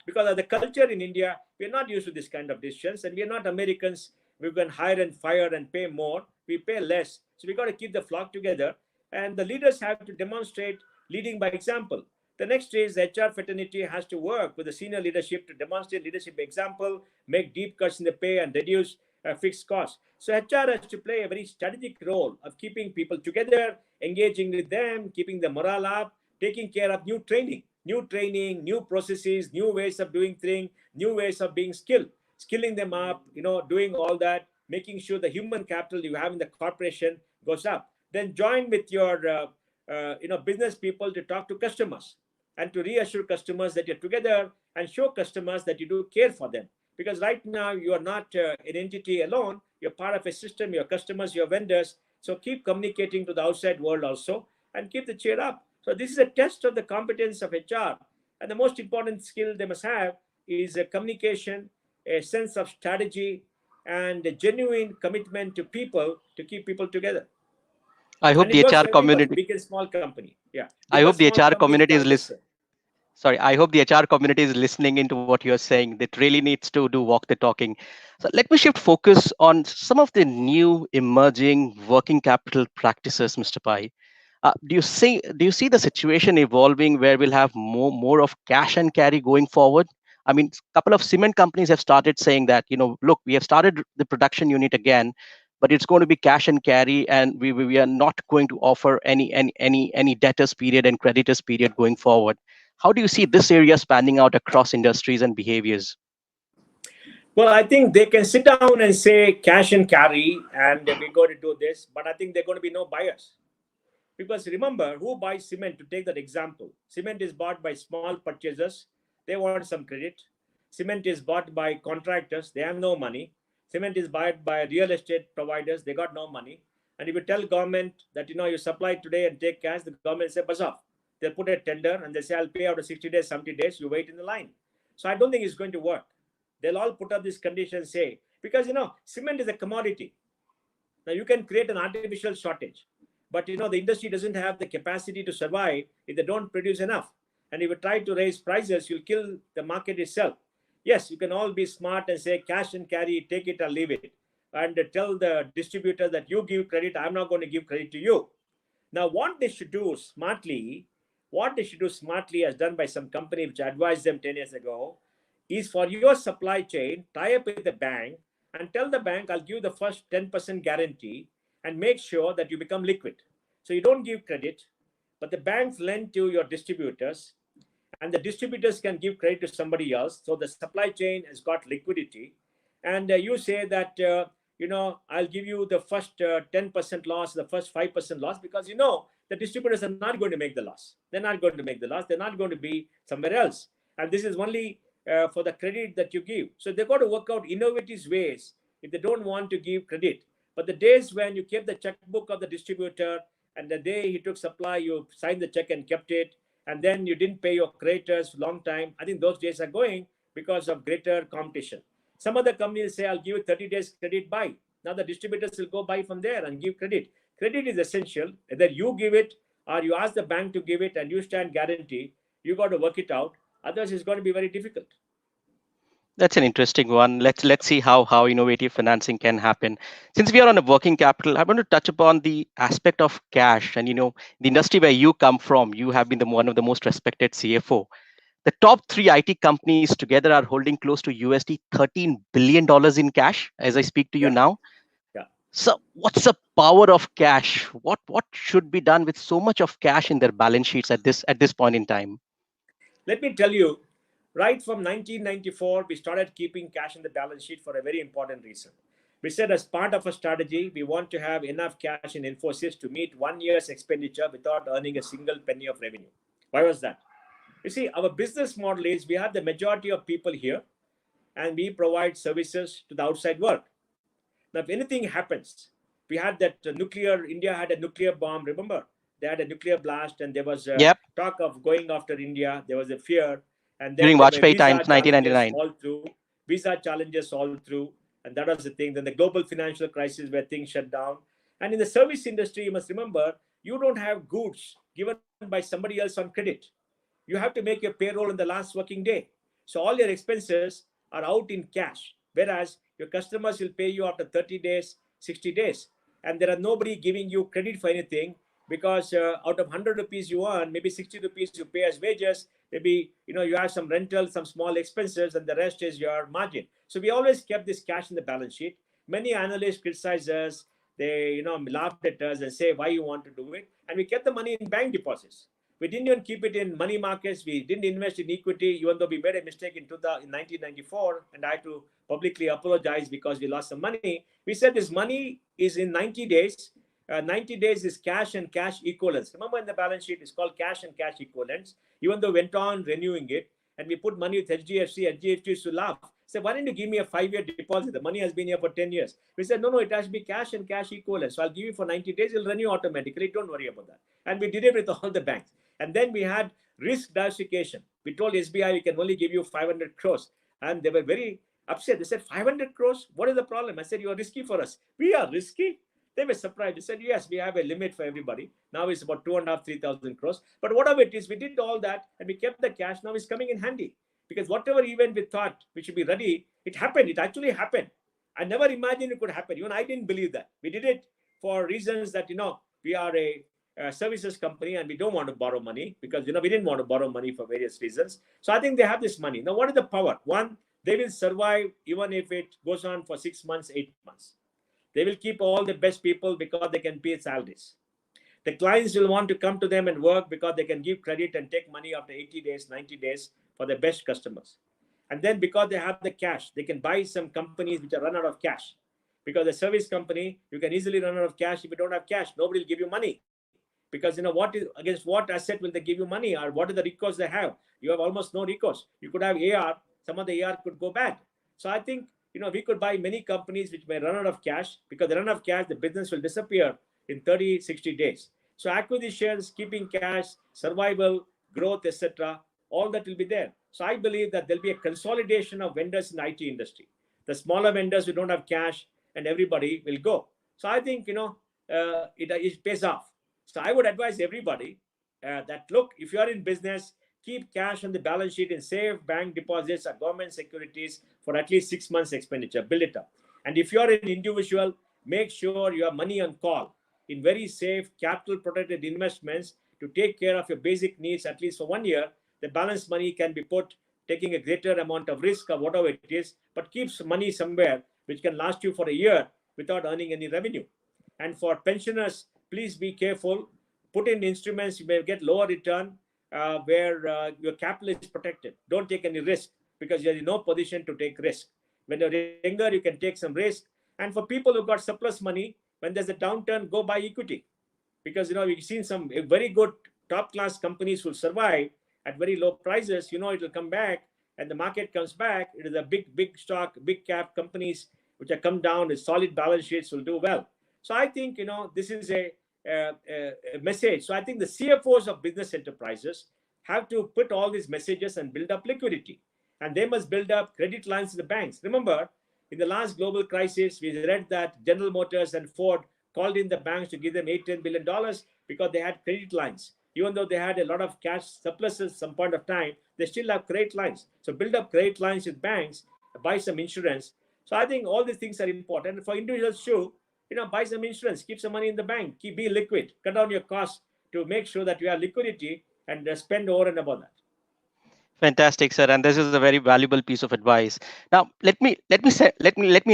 because of the culture in India, we're not used to this kind of decisions, and we're not Americans. We can hire and fire and pay more. We pay less. So we got to keep the flock together. And the leaders have to demonstrate leading by example. The next is HR fraternity has to work with the senior leadership to demonstrate leadership example, make deep cuts in the pay and reduce fixed costs. So HR has to play a very strategic role of keeping people together, engaging with them, keeping the morale up, taking care of new training, new processes, new ways of doing things, new ways of being skilling them up, doing all that, making sure the human capital you have in the corporation goes up. Then join with your business people to talk to customers and to reassure customers that you're together and show customers that you do care for them. Because right now you are not an entity alone, you're part of a system, your customers, your vendors. So keep communicating to the outside world also and keep the cheer up. So this is a test of the competence of HR. And the most important skill they must have is a communication, a sense of strategy, and a genuine commitment to people to keep people together. I hope And the it works HR for everybody, community. big and small company. Yeah. I Big or hope the small HR companies, community they is are the listening. same. Sorry, I hope the HR community is listening into what you're saying. That really needs to do walk the talking. So let me shift focus on some of the new emerging working capital practices, Mr. Pai. Do you see the situation evolving where we'll have more of cash and carry going forward? I mean, a couple of cement companies have started saying that, look, we have started the production unit again, but it's going to be cash and carry, and we are not going to offer any debtors period and creditors period going forward. How do you see this area spanning out across industries and behaviors? Well, I think they can sit down and say cash and carry, and we're going to do this, but I think there are going to be no buyers. Because remember, who buys cement? To take that example, cement is bought by small purchasers. They want some credit. Cement is bought by contractors. They have no money. Cement is bought by real estate providers. They got no money. And if you tell government that you supply today and take cash, the government say buzz off. They put a tender and they say I'll pay out of 60 days, 70 days. You wait in the line. So I don't think it's going to work. They'll all put up this condition, say because cement is a commodity. Now you can create an artificial shortage, but the industry doesn't have the capacity to survive if they don't produce enough. And if you try to raise prices, you'll kill the market itself. Yes, you can all be smart and say cash and carry, take it or leave it, and tell the distributor that you give credit, I'm not going to give credit to you. Now, what they should do smartly, as done by some company which I advised them 10 years ago, is for your supply chain, tie up with the bank and tell the bank, I'll give the first 10% guarantee and make sure that you become liquid. So you don't give credit, but the banks lend to your distributors, and the distributors can give credit to somebody else. So the supply chain has got liquidity. And you say that, I'll give you the first 10% loss, the first 5% loss, because the distributors are not going to make the loss. They're not going to make the loss. They're not going to be somewhere else. And this is only for the credit that you give. So they've got to work out innovative ways if they don't want to give credit. But the days when you kept the checkbook of the distributor and the day he took supply, you signed the check and kept it, and then you didn't pay your creditors long time, I think those days are going because of greater competition. Some other companies say, I'll give you 30 days credit buy. Now the distributors will go buy from there and give credit. Credit is essential. Either you give it or you ask the bank to give it and you stand guarantee. You got to work it out. Otherwise, it's going to be very difficult. That's an interesting one. Let's see how innovative financing can happen. Since we are on a working capital, I want to touch upon the aspect of cash. And the industry where you come from, you have been one of the most respected CFO. The top three IT companies together are holding close to USD $13 billion in cash as I speak to you Yeah, now. yeah. So what's the power of cash? What should be done with so much of cash in their balance sheets at this point in time? Let me tell you, right from 1994, we started keeping cash in the balance sheet for a very important reason. We said, as part of a strategy, we want to have enough cash in Infosys to meet 1 year's expenditure without earning a single penny of revenue. Why was that? You see, our business model is we have the majority of people here and we provide services to the outside world. Now, if anything happens, we had that India had a nuclear bomb, remember? They had a nuclear blast and there was a Yep. talk of going after India. There was a fear. And then During there were Vajpayee times, visa challenges 1999. all through, And that was the thing. Then the global financial crisis where things shut down. And in the service industry, you must remember, you don't have goods given by somebody else on credit. You have to make your payroll on the last working day. So all your expenses are out in cash, whereas your customers will pay you after 30 days, 60 days. And there are nobody giving you credit for anything because out of 100 rupees you earn, maybe 60 rupees you pay as wages, maybe you have some rental, some small expenses, and the rest is your margin. So we always kept this cash in the balance sheet. Many analysts criticize us. They laughed at us and say, why you want to do it? And we kept the money in bank deposits. We didn't even keep it in money markets. We didn't invest in equity, even though we made a mistake in 1994, and I had to publicly apologize because we lost some money. We said this money is in 90 days. 90 days is cash and cash equivalents. Remember, in the balance sheet, it's called cash and cash equivalents. Even though we went on renewing it, and we put money with HDFC used to laugh. Said, why didn't you give me a 5-year deposit? The money has been here for 10 years. We said, no, it has to be cash and cash equivalents. So I'll give you for 90 days. It'll renew automatically. Don't worry about that. And we did it with all the banks. And then we had risk diversification. We told SBI we can only give you 500 crores. And they were very upset. They said, 500 crores? What is the problem? I said, you are risky for us. We are risky? They were surprised. They said, yes, we have a limit for everybody. Now it's about 2.5, 3,000 crores. But whatever it is, we did all that and we kept the cash. Now it's coming in handy. Because whatever event we thought we should be ready, it happened. It actually happened. I never imagined it could happen. Even I didn't believe that. We did it for reasons that, we are a services company and we don't want to borrow money because, we didn't want to borrow money for various reasons. So I think they have this money. Now, what is the power? One, they will survive even if it goes on for 6 months, 8 months. They will keep all the best people because they can pay salaries. The clients will want to come to them and work because they can give credit and take money after 80 days, 90 days for the best customers. And then because they have the cash, they can buy some companies which are run out of cash. Because a service company, you can easily run out of cash. If you don't have cash, nobody will give you money. Because against what asset will they give you money, or what are the recourse they have? You have almost no recourse. You could have AR, some of the AR could go bad. So I think we could buy many companies which may run out of cash. Because they run out of cash, the business will disappear in 30, 60 days. So acquisitions, keeping cash, survival, growth, etc., all that will be there. So I believe that there'll be a consolidation of vendors in the IT industry. The smaller vendors who don't have cash and everybody will go. So I think, it pays off. So I would advise everybody that, look, if you are in business, keep cash on the balance sheet in safe bank deposits or government securities for at least 6 months expenditure. Build it up. And if you are an individual, make sure you have money on call in very safe capital protected investments to take care of your basic needs at least for 1 year. The balance money can be put taking a greater amount of risk or whatever it is, but keeps money somewhere which can last you for a year without earning any revenue. And for pensioners, please be careful. Put in instruments, you may get lower return where your capital is protected. Don't take any risk because you're in no position to take risk. When you're younger, you can take some risk. And for people who got surplus money, when there's a downturn, go buy equity. Because, we've seen some very good top-class companies will survive at very low prices. It will come back and the market comes back. It is a big stock, big cap companies which have come down with solid balance sheets will do well. So I think, this is a message. So I think the CFOs of business enterprises have to put all these messages and build up liquidity. And they must build up credit lines to the banks. Remember, in the last global crisis, we read that General Motors and Ford called in the banks to give them $8-10 billion because they had credit lines. Even though they had a lot of cash surpluses some point of time, they still have credit lines. So build up credit lines with banks buy some insurance. So I think all these things are important. And for individuals too, buy some insurance, keep some money in the bank, be liquid, cut down your costs to make sure that you have liquidity and spend over and above that. Fantastic, sir, and this is a very valuable piece of advice. Now, let me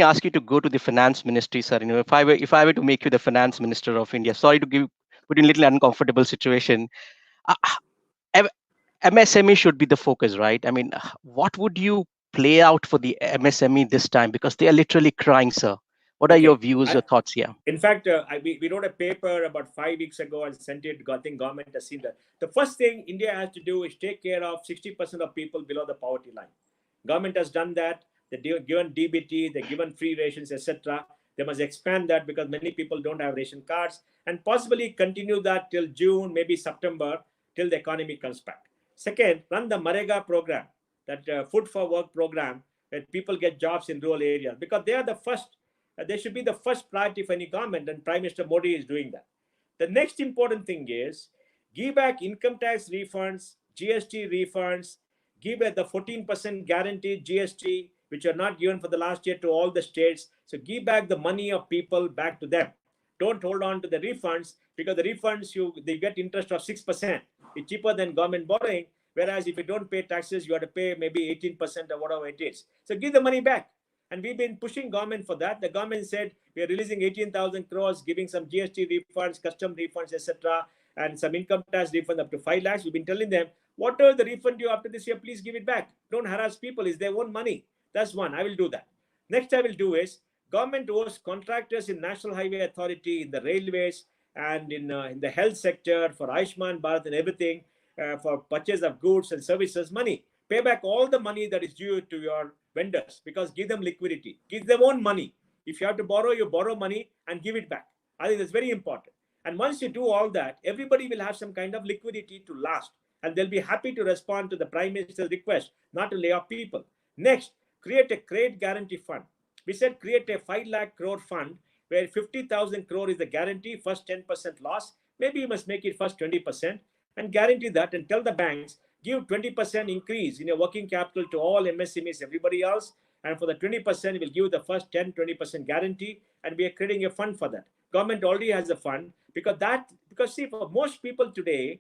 ask you to go to the finance ministry, sir. If I were to make you the finance minister of India, sorry to put you in a little uncomfortable situation. Uh, M- MSME should be the focus, right? I mean, what would you play out for the MSME this time, because they are literally crying, sir? What are your Okay. views, your thoughts here? In fact, we wrote a paper about 5 weeks ago and sent it. I think government has seen that. The first thing India has to do is take care of 60% of people below the poverty line. Government has done that. They've given DBT, they've given free rations, etc. They must expand that because many people don't have ration cards, and possibly continue that till June, maybe September, till the economy comes back. Second, run the Marega program, that food for work program, where people get jobs in rural areas, because they are the first. They should be the first priority for any government, and Prime Minister Modi is doing that. The next important thing is give back income tax refunds, GST refunds, give the 14% guaranteed GST, which are not given for the last year to all the states. So give back the money of people back to them. Don't hold on to the refunds, because the refunds they get interest of 6%. It's cheaper than government borrowing. Whereas if you don't pay taxes, you have to pay maybe 18% or whatever it is. So give the money back. And we've been pushing government for that. The government said we are releasing 18,000 crores, giving some GST refunds, custom refunds, etc., and some income tax refund up to 5 lakhs. We've been telling them, whatever the refund you after this year, please give it back. Don't harass people. It's their own money. That's one. I will do that. Next I will do is government owes contractors in National Highway Authority, in the railways, and in the health sector for Ayushman Bharat and everything, for purchase of goods and services money. Pay back all the money that is due to your vendors, because give them liquidity, give them own money. If you have to borrow, you borrow money and give it back. I think that's very important. And once you do all that, everybody will have some kind of liquidity to last, and they'll be happy to respond to the Prime Minister's request not to lay off people. Next, create a credit guarantee fund. We said create a 5 lakh crore fund where 50,000 crore is the guarantee, first 10% loss. Maybe you must make it first 20% and guarantee that, and tell the banks, give 20% increase in your working capital to all MSMEs, everybody else. And for the 20%, we'll give the first 10-20% guarantee, and we are creating a fund for that. Government already has a fund, because see, for most people today,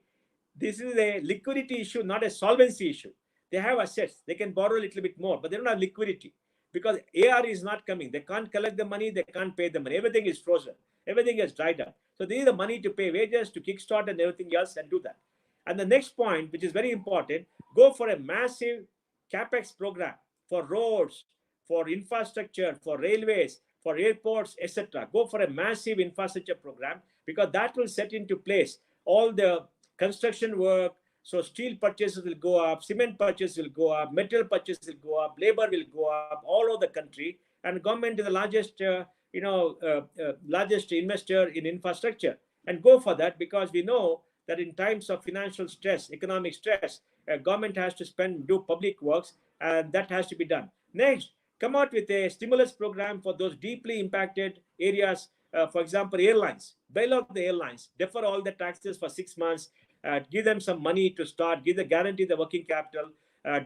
this is a liquidity issue, not a solvency issue. They have assets, they can borrow a little bit more, but they don't have liquidity because AR is not coming. They can't collect the money, they can't pay the money. Everything is frozen, everything is dried up. So they need the money to pay wages, to kickstart and everything else, and do that. And the next point, which is very important, go for a massive capex program for roads, for infrastructure, for railways, for airports, etc. Go for a massive infrastructure program, because that will set into place all the construction work. So steel purchases will go up, cement purchases will go up, metal purchases will go up, labor will go up all over the country. And government is the largest investor in infrastructure. And go for that, because we know that in times of financial stress, economic stress, government has to do public works, and that has to be done. Next, come out with a stimulus program for those deeply impacted areas. For example, airlines, bail out the airlines, defer all the taxes for 6 months, give them some money to start, give the guarantee the working capital,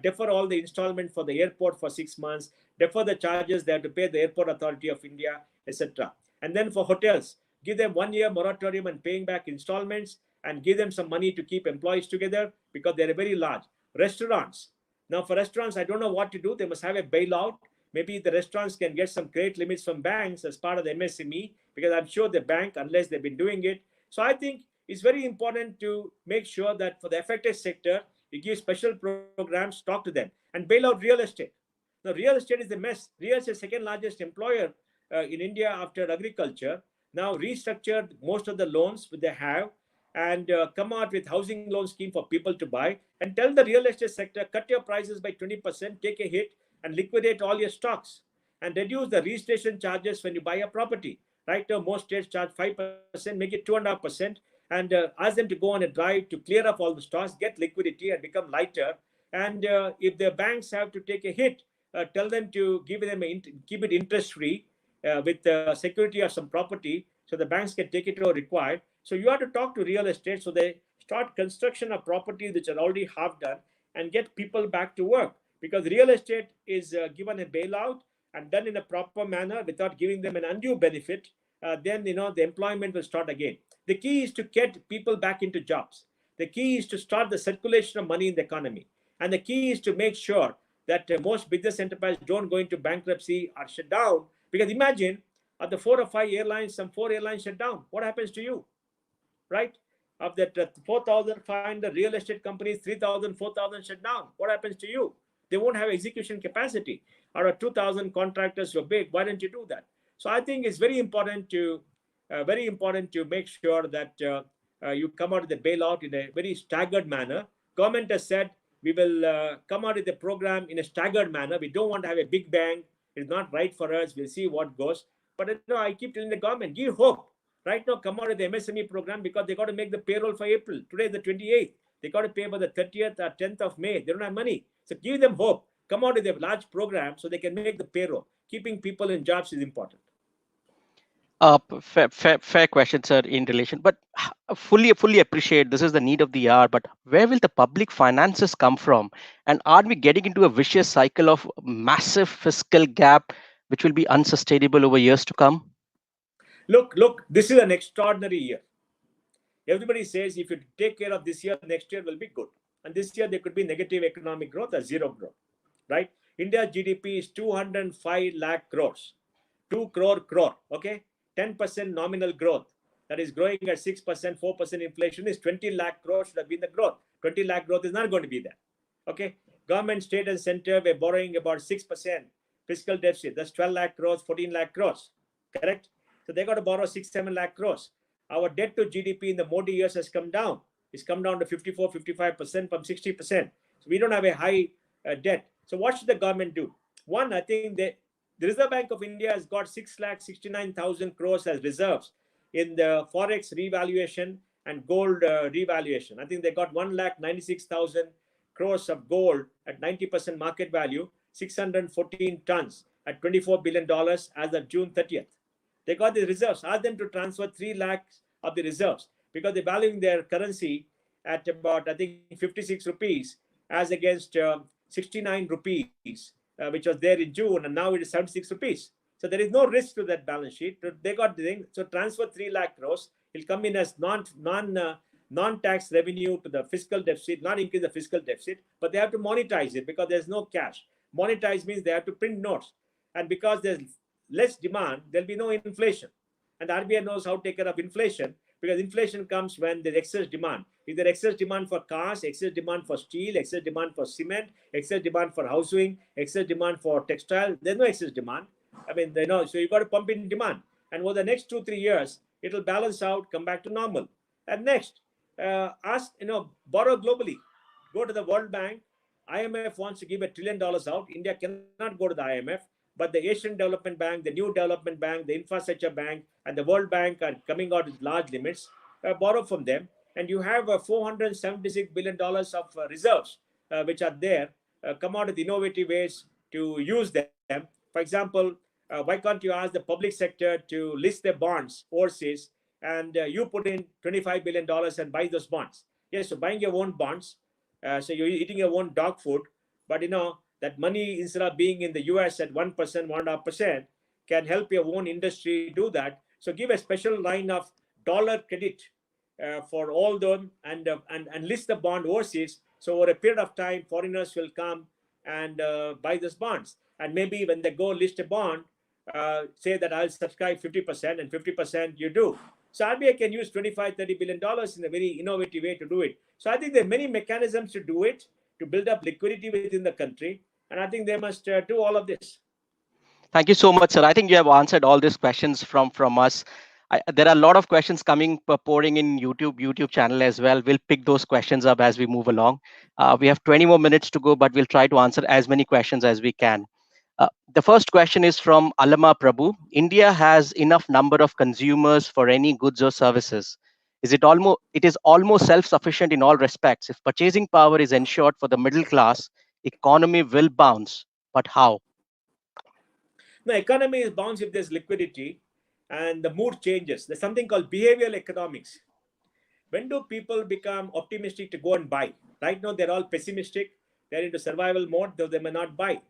defer all the installment for the airport for 6 months, defer the charges they have to pay the Airport Authority of India, etc. And then for hotels, give them 1 year moratorium and paying back installments, and give them some money to keep employees together, because they're very large. Restaurants. Now for restaurants, I don't know what to do. They must have a bailout. Maybe the restaurants can get some credit limits from banks as part of the MSME, because I'm sure the bank, unless they've been doing it. So I think it's very important to make sure that for the affected sector, you give special programs, talk to them, and bail out real estate. Now, real estate is a mess. Real estate is the second largest employer in India after agriculture. Now, restructure most of the loans they have, and come out with housing loan scheme for people to buy, and tell the real estate sector, cut your prices by 20%, take a hit, and liquidate all your stocks, and reduce the registration charges when you buy a property. Right now, most states charge 5%, make it 2.5%, and ask them to go on a drive to clear up all the stocks, get liquidity, and become lighter. And if the banks have to take a hit, tell them to keep it interest free with security or some property, so the banks can take it or required. So you have to talk to real estate, so they start construction of property which are already half done, and get people back to work. because real estate is given a bailout and done in a proper manner without giving them an undue benefit, then the employment will start again. The key is to get people back into jobs. The key is to start the circulation of money in the economy, and the key is to make sure that most business enterprises don't go into bankruptcy or shut down. Because imagine, of the 4 or 5 airlines, some 4 airlines shut down. What happens to you, right? Of that 4,500 real estate companies, 3,000, 4,000 shut down. What happens to you? They won't have execution capacity. Or 2,000 contractors you're big. Why don't you do that? So I think it's very important to make sure that you come out of the bailout in a very staggered manner. Government has said we will come out of the program in a staggered manner. We don't want to have a big bang. It's not right for us. We'll see what goes. But I keep telling the government, give hope. Right now, come out of the MSME program because they got to make the payroll for April. Today is the 28th. They got to pay by the 30th or 10th of May. They don't have money. So give them hope. Come out with a large program so they can make the payroll. Keeping people in jobs is important. Fair question, sir, in relation, but fully appreciate this is the need of the hour. But where will the public finances come from? And are we getting into a vicious cycle of massive fiscal gap, which will be unsustainable over years to come? Look, this is an extraordinary year. Everybody says if you take care of this year, next year will be good. And this year there could be negative economic growth or zero growth, right? India's GDP is 205 lakh crores, 2 crore, okay? 10% nominal growth. That is growing at 6%, 4% inflation is 20 lakh crores should have been the growth. 20 lakh growth is not going to be there, okay? Government, state and center were borrowing about 6% fiscal deficit. That's 12 lakh crores, 14 lakh crores, correct? So they got to borrow 6-7 lakh crores. Our debt to GDP in the Modi years has come down. It's come down to 54-55% from 60%. So we don't have a high debt. So what should the government do? One, I think the Reserve Bank of India has got 6,69,000 crores as reserves in the forex revaluation and gold revaluation. I think they got 1,96,000 crores of gold at 90% market value, 614 tons at $24 billion as of June 30th. They got the reserves. Ask them to transfer 3 lakhs of the reserves because they're valuing their currency at about, I think, 56 rupees as against 69 rupees, which was there in June, and now it is 76 rupees. So there is no risk to that balance sheet. They got the thing. So transfer 3 lakh crores. It'll come in as non-tax revenue to the fiscal deficit, not increase the fiscal deficit, but they have to monetize it because there's no cash. Monetize means they have to print notes. And because there's less demand, there'll be no inflation. And the RBI knows how to take care of inflation because inflation comes when there's excess demand. If there's excess demand for cars, excess demand for steel, excess demand for cement, excess demand for housing, excess demand for textile, there's no excess demand. I mean, so you've got to pump in demand. And over the next 2-3 years, it'll balance out, come back to normal. And next, borrow globally. Go to the World Bank. IMF wants to give $1 trillion out. India cannot go to the IMF. But the Asian Development Bank, the New Development Bank, the Infrastructure Bank, and the World Bank are coming out with large limits. Borrow from them. And you have $476 billion of reserves, which are there. Come out with innovative ways to use them. For example, why can't you ask the public sector to list their bonds overseas and you put in $25 billion and buy those bonds? Yes, so buying your own bonds. So you're eating your own dog food. But that money, instead of being in the US at 1%, 1.5%, can help your own industry do that. So give a special line of dollar credit for all them and list the bond overseas. So over a period of time, foreigners will come and buy those bonds. And maybe when they go list a bond, say that I'll subscribe 50% and 50% you do. So RBI can use $25-30 billion in a very innovative way to do it. So I think there are many mechanisms to do it, to build up liquidity within the country. And I think they must do all of this. Thank you so much, sir. I think you have answered all these questions from us. There are a lot of questions coming, pouring in YouTube channel as well. We'll pick those questions up as we move along. We have 20 more minutes to go, but we'll try to answer as many questions as we can. The first question is from Alama Prabhu. India has enough number of consumers for any goods or services. It is almost self-sufficient in all respects. If purchasing power is ensured for the middle class, economy will bounce. But how? The economy is bounce if there's liquidity and the mood changes. There's something called behavioral economics. When do people become optimistic to go and buy? Right now, they're all pessimistic. They're into survival mode, though they may not buy.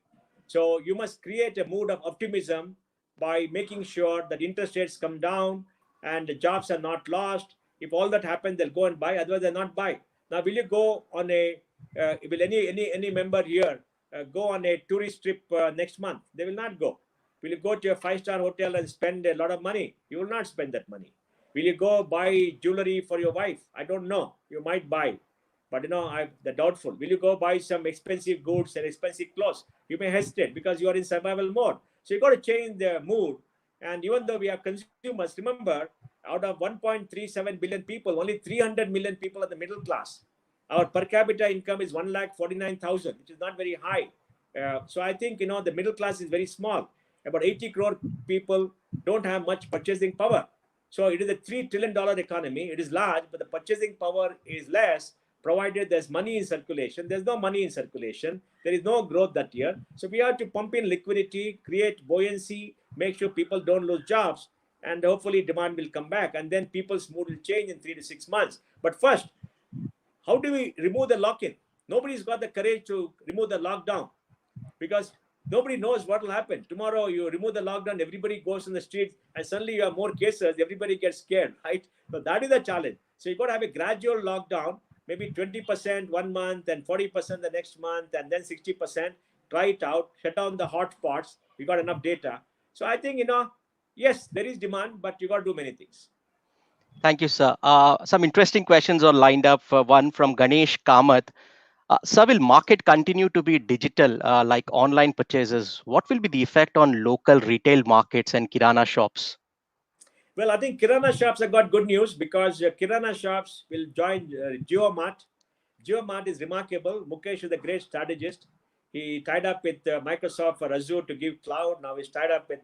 So you must create a mood of optimism by making sure that interest rates come down and the jobs are not lost. If all that happens, they'll go and buy. Otherwise, they'll not buy. Now, will you go on a will any member here go on a tourist trip next month? They will not go. Will you go to a five-star hotel and spend a lot of money? You will not spend that money. Will you go buy jewelry for your wife? I don't know. You might buy, but they're doubtful. Will you go buy some expensive goods and expensive clothes? You may hesitate because you are in survival mode. So you got to change the mood. And even though we are consumers, remember, out of 1.37 billion people, only 300 million people are the middle class. Our per capita income is 1,49,000, which is not very high. So I think the middle class is very small. About 80 crore people don't have much purchasing power. So it is a $3 trillion economy. It is large, but the purchasing power is less, provided there's money in circulation. There's no money in circulation. There is no growth that year. So we have to pump in liquidity, create buoyancy, make sure people don't lose jobs, and hopefully demand will come back. And then people's mood will change in 3 to 6 months. But first, how do we remove the lock-in? Nobody's got the courage to remove the lockdown because nobody knows what will happen. Tomorrow you remove the lockdown, everybody goes in the streets, and suddenly you have more cases, everybody gets scared, right? So that is the challenge. So you got to have a gradual lockdown, maybe 20% 1 month and 40% the next month, and then 60%. Try it out, shut down the hot spots. We got enough data. So I think, yes, there is demand, but you got to do many things. Thank you, sir. Some interesting questions are lined up. One from Ganesh Kamath. Sir, will market continue to be digital like online purchases? What will be the effect on local retail markets and kirana shops? Well, I think Kirana shops have got good news because Kirana shops will join GeoMart. GeoMart is remarkable. Mukesh is a great strategist. He tied up with Microsoft for Azure to give cloud. Now he's tied up with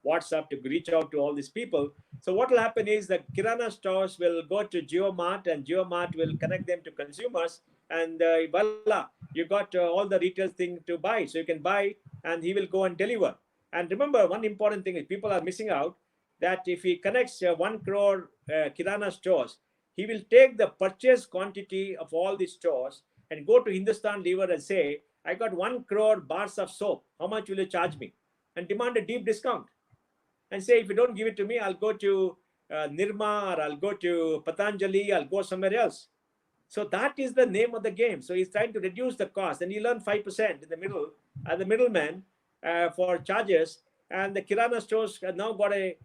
WhatsApp to reach out to all these people. So what will happen is that Kirana stores will go to GeoMart and GeoMart will connect them to consumers. And voila, you got all the retail thing to buy. So you can buy and he will go and deliver. And remember, one important thing is people are missing out that if he connects 1 crore Kirana stores, he will take the purchase quantity of all these stores and go to Hindustan Lever and say, I got 1 crore bars of soap. How much will you charge me? And demand a deep discount. And say, if you don't give it to me, I'll go to Nirma or I'll go to Patanjali, I'll go somewhere else. So that is the name of the game. So he's trying to reduce the cost. And he learned 5% in the middle, the middleman for charges. And the Kirana stores have now got a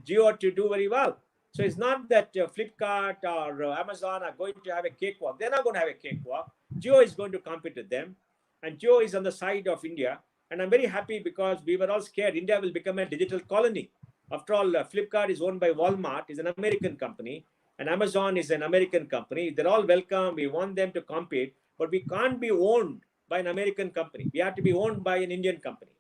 Geo to do very well. So it's not that Flipkart or Amazon are going to have a cakewalk. They're not going to have a cakewalk. Geo is going to compete with them. And Geo is on the side of India. And I'm very happy because we were all scared India will become a digital colony. After all, Flipkart is owned by Walmart, is an American company. And Amazon is an American company. They're all welcome. We want them to compete. But we can't be owned by an American company. We have to be owned by an Indian company.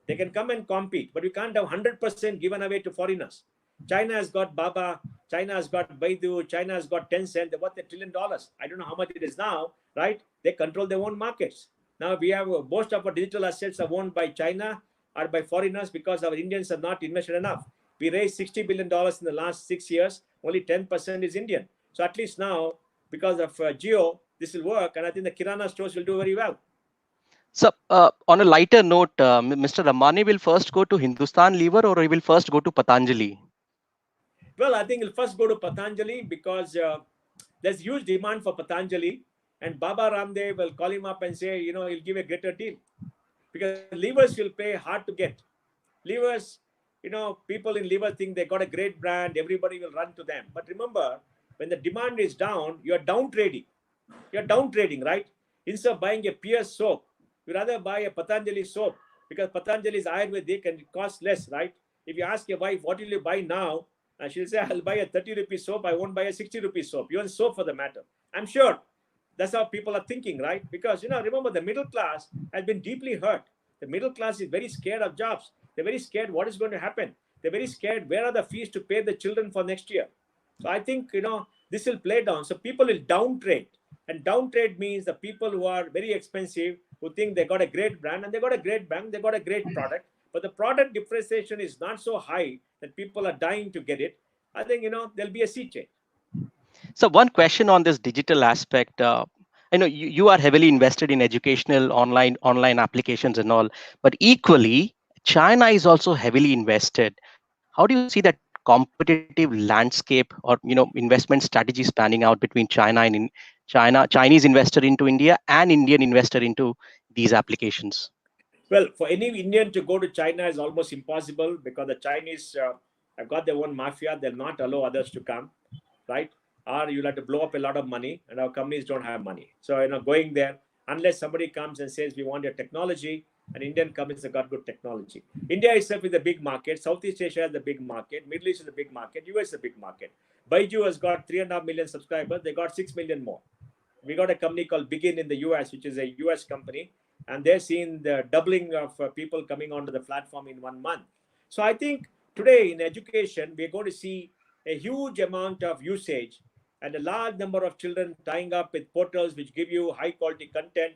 They can come and compete, but we can't have 100% given away to foreigners. China has got Baba, China has got Baidu, China has got Tencent. They're worth $1 trillion. I don't know how much it is now, right? They control their own markets. Now we have most of our digital assets are owned by China or by foreigners because our Indians have not invested enough. We raised $60 billion in the last 6 years. Only 10% is Indian. So at least now, because of Geo, this will work. And I think the Kirana stores will do very well. So, on a lighter note, Mr. Ambani will first go to Hindustan Lever or he will first go to Patanjali? Well, I think he'll first go to Patanjali because there's huge demand for Patanjali. And Baba Ramdev will call him up and say, he'll give a greater deal. Because levers will pay hard to get. Levers, people in lever think they got a great brand, everybody will run to them. But remember, when the demand is down, you're down trading. You're down trading, right? Instead of buying a Pierce soap, you rather buy a Patanjali soap because Patanjali is Ayurvedic and it costs less, right? If you ask your wife, what will you buy now? She'll say, I'll buy a 30 rupee soap. I won't buy a 60 rupee soap. You want soap for the matter. I'm sure that's how people are thinking, right? Because, remember, the middle class has been deeply hurt. The middle class is very scared of jobs. They're very scared what is going to happen. They're very scared where are the fees to pay the children for next year. So I think, this will play down. So people will downtrade. And downtrade means the people who are very expensive, who think they got a great brand and they got a great bank, they got a great product. But the product depreciation is not so high that people are dying to get it. I think, there'll be a sea change. So one question on this digital aspect. I know you are heavily invested in educational online applications and all, but equally, China is also heavily invested. How do you see that competitive landscape or investment strategies panning out between China and Chinese investor into India and Indian investor into these applications? Well, for any Indian to go to China is almost impossible because the Chinese have got their own mafia. They'll not allow others to come, right? Or you'll have to blow up a lot of money, and our companies don't have money. So, going there, unless somebody comes and says, we want your technology, and Indian companies have got good technology. India itself is a big market. Southeast Asia is a big market. Middle East is a big market. US is a big market. Baiju has got 3.5 million subscribers. They got 6 million more. We got a company called Begin in the US, which is a US company, and they're seeing the doubling of people coming onto the platform in 1 month. So I think today in education, we're going to see a huge amount of usage and a large number of children tying up with portals which give you high quality content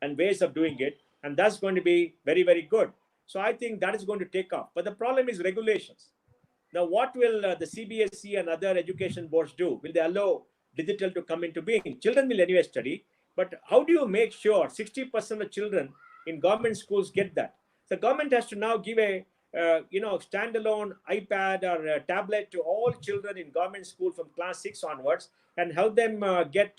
and ways of doing it. And that's going to be very, very good. So I think that is going to take off. But the problem is regulations. Now, what will the CBSE and other education boards do? Will they allow digital to come into being? Children will anyway study, but how do you make sure 60% of children in government schools get that? The government has to now give a standalone iPad or a tablet to all children in government school from class 6 onwards, and help them get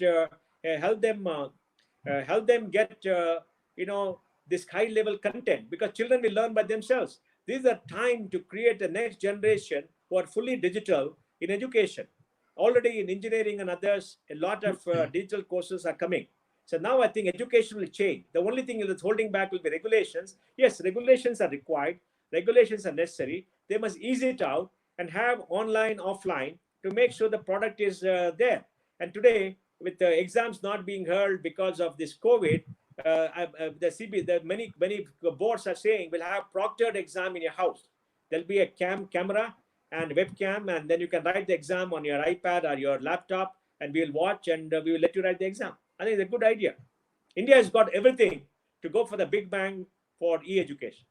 this high level content, because children will learn by themselves. This is a time to create a next generation who are fully digital in education. Already in engineering and others, a lot of digital courses are coming. So now I think education will change. The only thing that's holding back will be regulations. Yes, regulations are required. Regulations are necessary. They must ease it out and have online, offline to make sure the product is there. And today, with the exams not being held because of this COVID, the many boards are saying we'll have proctored exam in your house. There'll be a camera and webcam, and then you can write the exam on your iPad or your laptop, and we'll watch, and we will let you write the exam. I think it's a good idea. India has got everything to go for the big bang for e-education.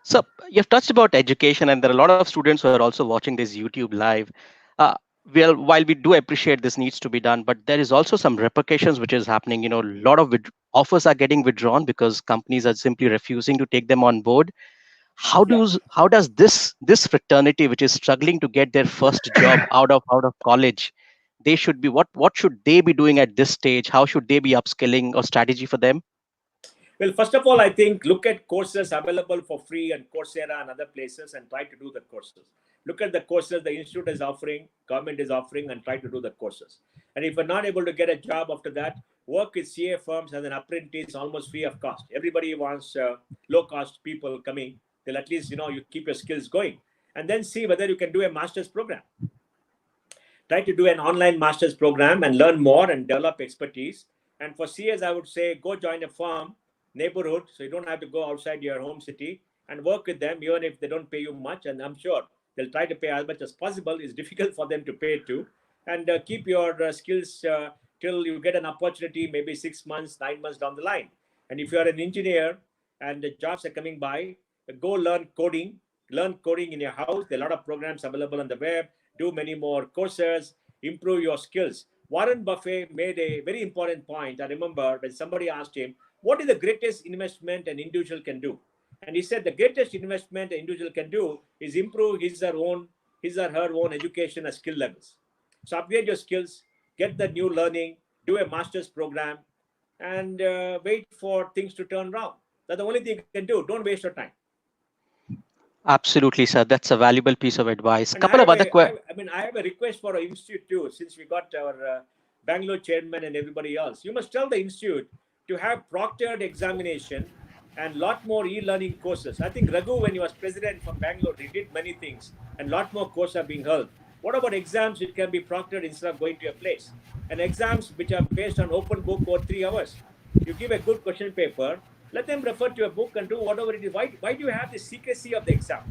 So you've touched about education, and there are a lot of students who are also watching this YouTube live. Uh, well, while we do appreciate this needs to be done, but there is also some repercussions which is happening. A lot of offers are getting withdrawn because companies are simply refusing to take them on board. Yeah. How does this fraternity, which is struggling to get their first job out of college, they should be what should they be doing at this stage? How should they be upskilling, or strategy for them? Well, first of all, I think look at courses available for free on Coursera and other places and try to do the courses. Look at the courses the institute is offering, government is offering, and try to do the courses. And if you're not able to get a job after that, work with CA firms as an apprentice almost free of cost. Everybody wants low-cost people coming. They'll at least, you keep your skills going. And then see whether you can do a master's program. Try to do an online master's program and learn more and develop expertise. And for CAs, I would say go join a firm, neighborhood, so you don't have to go outside your home city, and work with them even if they don't pay you much. And I'm sure they'll try to pay as much as possible. It's difficult for them to pay too. And keep your skills till you get an opportunity, maybe 6 months, 9 months down the line. And if you're an engineer and the jobs are coming by, go learn coding. Learn coding in your house. There are a lot of programs available on the web. Do many more courses. Improve your skills. Warren Buffett made a very important point. I remember when somebody asked him, what is the greatest investment an individual can do? And he said the greatest investment an individual can do is improve his or her own education and skill levels. So upgrade your skills, get the new learning, do a master's program, and wait for things to turn around. That's the only thing you can do. Don't waste your time. Absolutely, sir. That's a valuable piece of advice. And Couple of other I have a request for our institute too, since we got our Bangalore chairman and everybody else. You must tell the institute to have proctored examination and lot more e-learning courses. I think Raghu, when he was president from Bangalore, he did many things, and lot more courses are being held. What about exams which can be proctored instead of going to a place? And exams which are based on open book or 3 hours. You give a good question paper, let them refer to a book and do whatever it is. Why do you have the secrecy of the exam?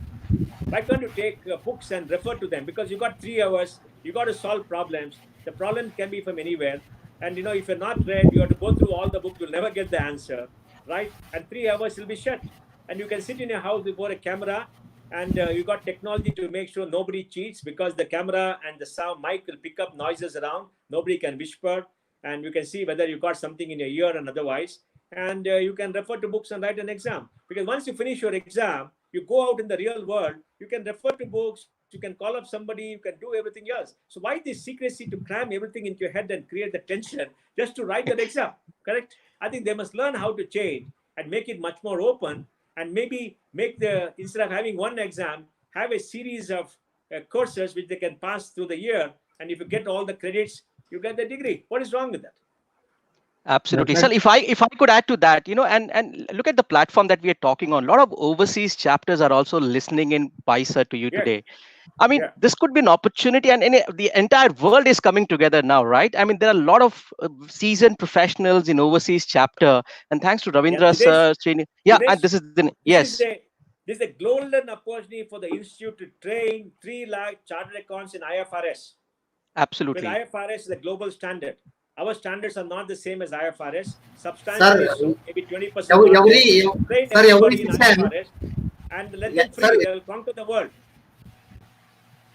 Why can't you take books and refer to them? Because you got 3 hours, you got to solve problems. The problem can be from anywhere. And if you're not read, you have to go through all the book, you'll never get the answer, right? And 3 hours will be shut. And you can sit in your house before a camera, and you got technology to make sure nobody cheats, because the camera and the sound mic will pick up noises around. Nobody can whisper. and you can see whether you got something in your ear and otherwise. And you can refer to books and write an exam, because once you finish your exam, you go out in the real world, you can refer to books, you can call up somebody, you can do everything else. So why this secrecy to cram everything into your head and create the tension just to write that exam? Correct? I think they must learn how to change and make it much more open, and maybe make the, instead of having one exam, have a series of courses which they can pass through the year, and if you get all the credits, you get the degree. What is wrong with that? Absolutely. So Definitely. if I could add to that, and look at the platform that we are talking on. A lot of overseas chapters are also listening in, Paisa, to you Yeah, today. I mean, yeah, this could be an opportunity, and the entire world is coming together now, right? I mean, there are a lot of seasoned professionals in overseas chapter, and thanks to yeah. Ravindra Dinesh, sir, yeah, and Dinesh, this is the this is yes, a this is a golden opportunity for the institute to train 3 lakh chartered accounts in IFRS, because absolutely, IFRS is a global standard. Our standards are not the same as IFRS, substantially Sir, so, maybe 20% not there. Train every everybody in session, IFRS and let yeah, them sir, free. They will conquer the world.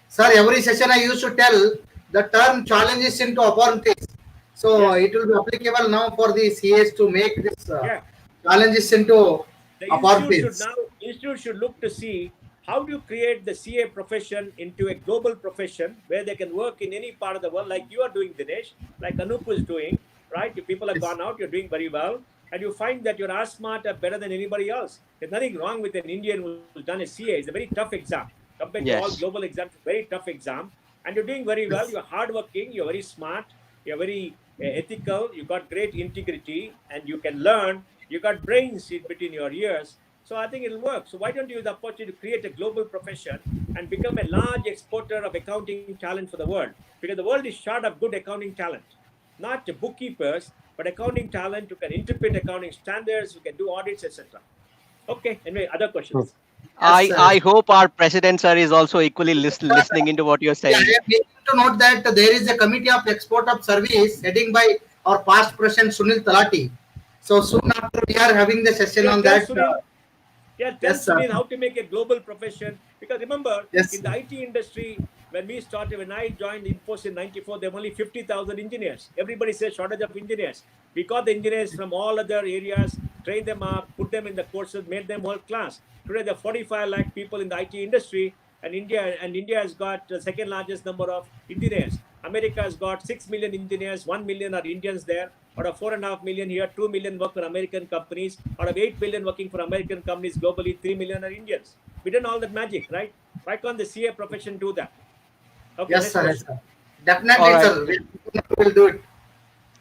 sir, every session I used to tell the term challenges into opportunities. So Yes, it will be applicable now for the CAs to make this yeah. challenges into The opportunities. institute should look to see how do you create the CA profession into a global profession where they can work in any part of the world, like you are doing, Dinesh, like Anup is doing, right? Your people have Yes, gone out, you're doing very well, and you find that your R smart are better than anybody else. There's nothing wrong with an Indian who's done a CA. It's a very tough exam compared to all yes, global exams. Very tough exam, and you're doing very well. yes, You're hardworking. You're very smart. You're very ethical. You got great integrity, and you can learn. You got brains in between your ears. So I think it'll work. So why don't you use the opportunity to create a global profession and become a large exporter of accounting talent for the world? Because the world is short of good accounting talent, not bookkeepers, but accounting talent who can interpret accounting standards, who can do audits, etc. Okay. Anyway, other True. questions. yes, sir. I hope our president sir is also equally listening into what you're Yeah, saying. I am making to note that there is a committee of export of service heading by our past president Sunil Talati. So soon after we are having the session Yeah, on tell that. Sunil. Yeah, tell Yes, sir. Sunil how to make a global profession. Because remember, Yes, in sir. the IT industry, when I joined Infosys in '94, there were only 50,000 engineers. Everybody says shortage of engineers. We got the engineers from all other areas, trained them up, put them in the courses, made them world class. Today, there are 45 lakh people in the IT industry, and India has got the second largest number of engineers. America has got 6 million engineers, 1 million are Indians there. Out of 4.5 million here, 2 million work for American companies. Out of 8 million working for American companies globally, 3 million are Indians. We done all that magic, right? Why can't the CA profession do that? Okay, Yes, next sir. Yes, question. sir. All Definitely, right, sir. We will do it.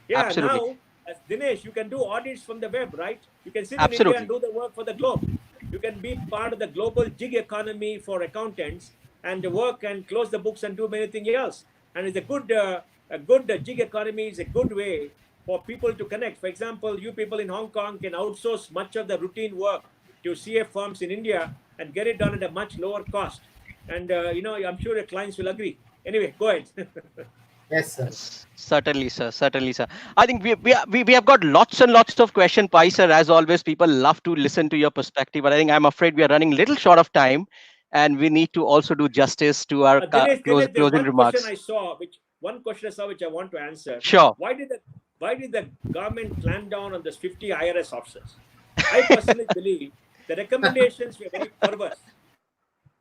Yeah, absolutely, now, as Dinesh, you can do audits from the web, right? You can sit in India and absolutely. do the work for the globe. You can be part of the global gig economy for accountants and work and close the books and do anything else. And it's a good gig economy is a good way for people to connect. For example, you people in Hong Kong can outsource much of the routine work to CA firms in India and get it done at a much lower cost. And I'm sure your clients will agree. Anyway, go ahead. Yes, sir. Certainly, sir. Certainly, sir. I think we have got lots and lots of question, Pai, sir. As always, people love to listen to your perspective, but I think I'm afraid we are running a little short of time, and we need to also do justice to our Dinesh, there's closing one question remarks. I saw, which I want to answer. Sure. Why did the government clamp down on those 50 IRS officers? I personally believe the recommendations were very perverse.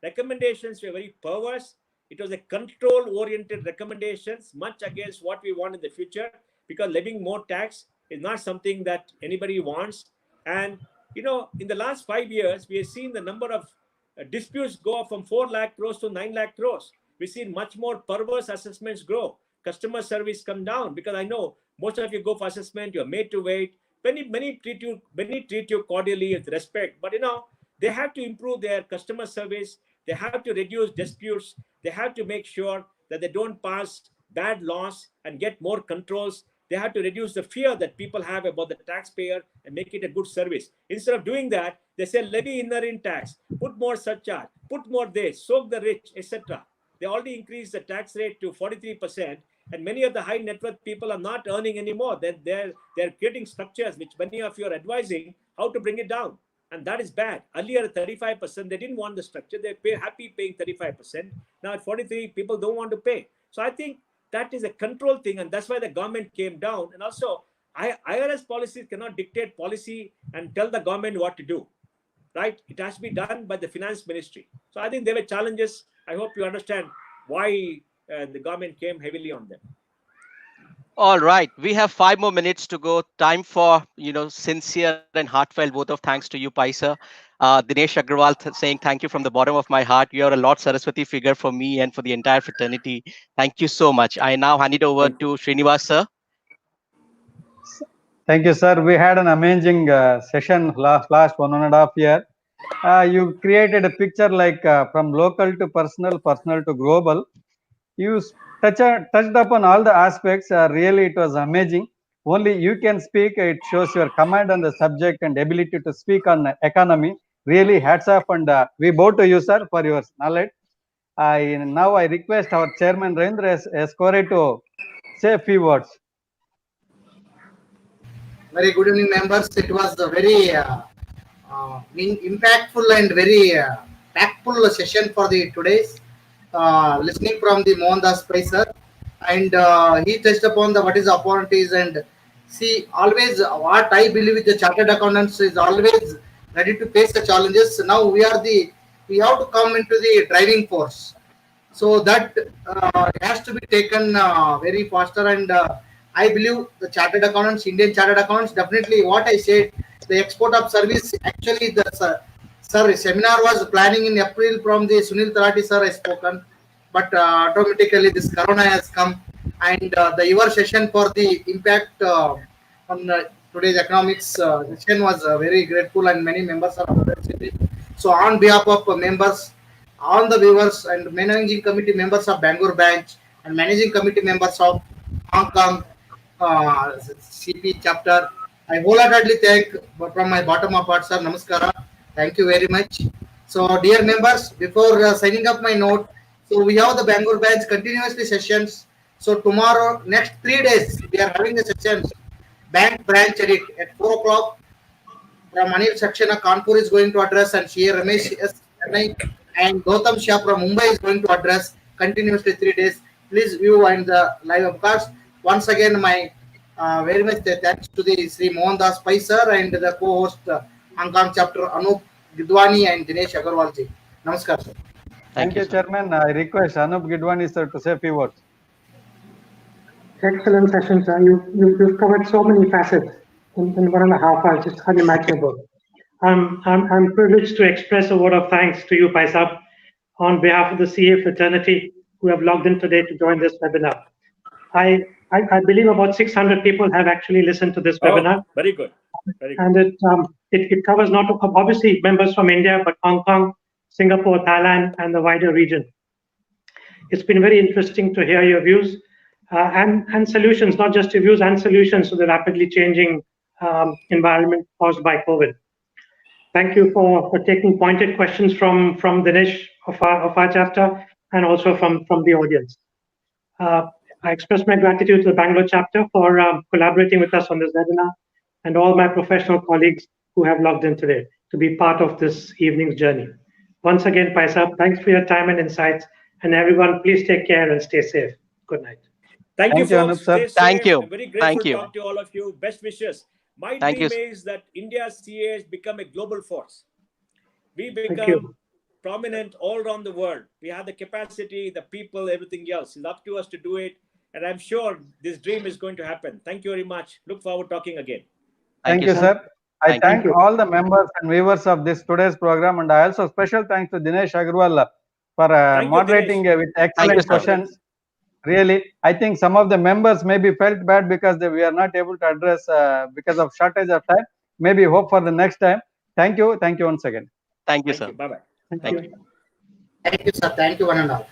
Recommendations were very perverse. It was a control-oriented recommendations, much against what we want in the future, because levying more tax is not something that anybody wants. And in the last 5 years, we have seen the number of disputes go up from 4 lakh crores to 9 lakh crores. We've seen much more perverse assessments grow. Customer service come down, because I know most of you go for assessment, you're made to wait. Many treat you cordially with respect, but they have to improve their customer service. They have to reduce disputes. They have to make sure that they don't pass bad laws and get more controls. They have to reduce the fear that people have about the taxpayer and make it a good service. Instead of doing that, they say levy inherent tax, put more surcharge, put more this, soak the rich, etc. They already increased the tax rate to 43%, and many of the high net worth people are not earning anymore. They're creating structures which many of you are advising how to bring it down, and that is bad. Earlier at 35%, they didn't want the structure. They're happy paying 35%. Now at 43, people don't want to pay. So I think that is a control thing, and that's why the government came down. And also, IRS policies cannot dictate policy and tell the government what to do, right? It has to be done by the finance ministry. So I think there were challenges. I hope you understand why the government came heavily on them. All right, we have 5 more minutes to go. Time for sincere and heartfelt vote of thanks to you, Paisa. Dinesh Agrawal saying thank you from the bottom of my heart. You are a Lord Saraswati figure for me and for the entire fraternity. Thank you so much. I now hand it over to Srinivas sir. Thank you, sir. We had an amazing session last 1.5 years. You created a picture like from local to personal, personal to global. You touched upon all the aspects. Really, it was amazing. Only you can speak. It shows your command on the subject and ability to speak on economy. Really, hats off, and we bow to you, sir, for your knowledge. Now I request our chairman Rendra Escore to say a few words. Very good evening, members. It was a very impactful and very tactful session for the today's listening from the Mohandas Sir, and he touched upon the what is opportunities, and see always what I believe is the chartered accountants is always ready to face the challenges. Now we have to come into the driving force, so that has to be taken very faster, and I believe the chartered accountants, Indian chartered accountants, definitely what I said, the export of service, actually the sir seminar was planning in April from the Sunil Tarati sir has spoken, but automatically this corona has come, and the your session for the impact on today's economics session was very grateful, and many members are participating. So on behalf of members, all the viewers and managing committee members of Bangalore branch and managing committee members of Hong Kong CP chapter, I wholeheartedly thank from my bottom of heart, sir. Namaskara. Thank you very much. So, dear members, before signing up my note, so we have the Bangalore branch continuously sessions. So tomorrow, next 3 days, we are having the sessions. Bank branch at 4 o'clock. From Anil Saxena, Kanpur is going to address, and Shia Ramesh S. Chennai and Gautam Shah from Mumbai is going to address continuously 3 days. Please view and the live webcast. Once again, my very much thanks to the Sri Mohandas Sir and the co-host Hong Kong chapter Anup Gidwani and Dinesh Agarwal ji. Namaskar, sir. Thank you, Chairman. I request Anup Gidwani sir to say a few words. Excellent session, sir. You've covered so many facets in 1.5 hours. It's unimaginable. I'm privileged to express a word of thanks to you, Paisa, on behalf of the CA fraternity who have logged in today to join this webinar. I believe about 600 people have actually listened to this webinar. Very good. Very good. And it covers not obviously members from India, but Hong Kong, Singapore, Thailand, and the wider region. It's been very interesting to hear your views and solutions, not just your views and solutions to the rapidly changing environment caused by COVID. Thank you for taking pointed questions from Dinesh of our chapter and also from the audience. I express my gratitude to the Bangalore chapter for collaborating with us on this webinar and all my professional colleagues who have logged in today to be part of this evening's journey. Once again, Paisa, thanks for your time and insights. And everyone, please take care and stay safe. Good night. Thank you, folks. Stay safe. Thank you. I'm very grateful to talk to all of you. Best wishes. My dream is that India's CA has become a global force. We become prominent all around the world. We have the capacity, the people, everything else. It's up to us to do it. And I'm sure this dream is going to happen. Thank you very much. Look forward to talking again. Thank you, sir. I thank all the members and viewers of today's program, and I also special thanks to Dinesh Agarwal for moderating with excellent questions. Really, I think some of the members maybe felt bad because we are not able to address because of shortage of time. Maybe hope for the next time. Thank you. Thank you once again. Thank you, sir. Bye-bye. Thank you. Thank you, sir. Thank you, one and all.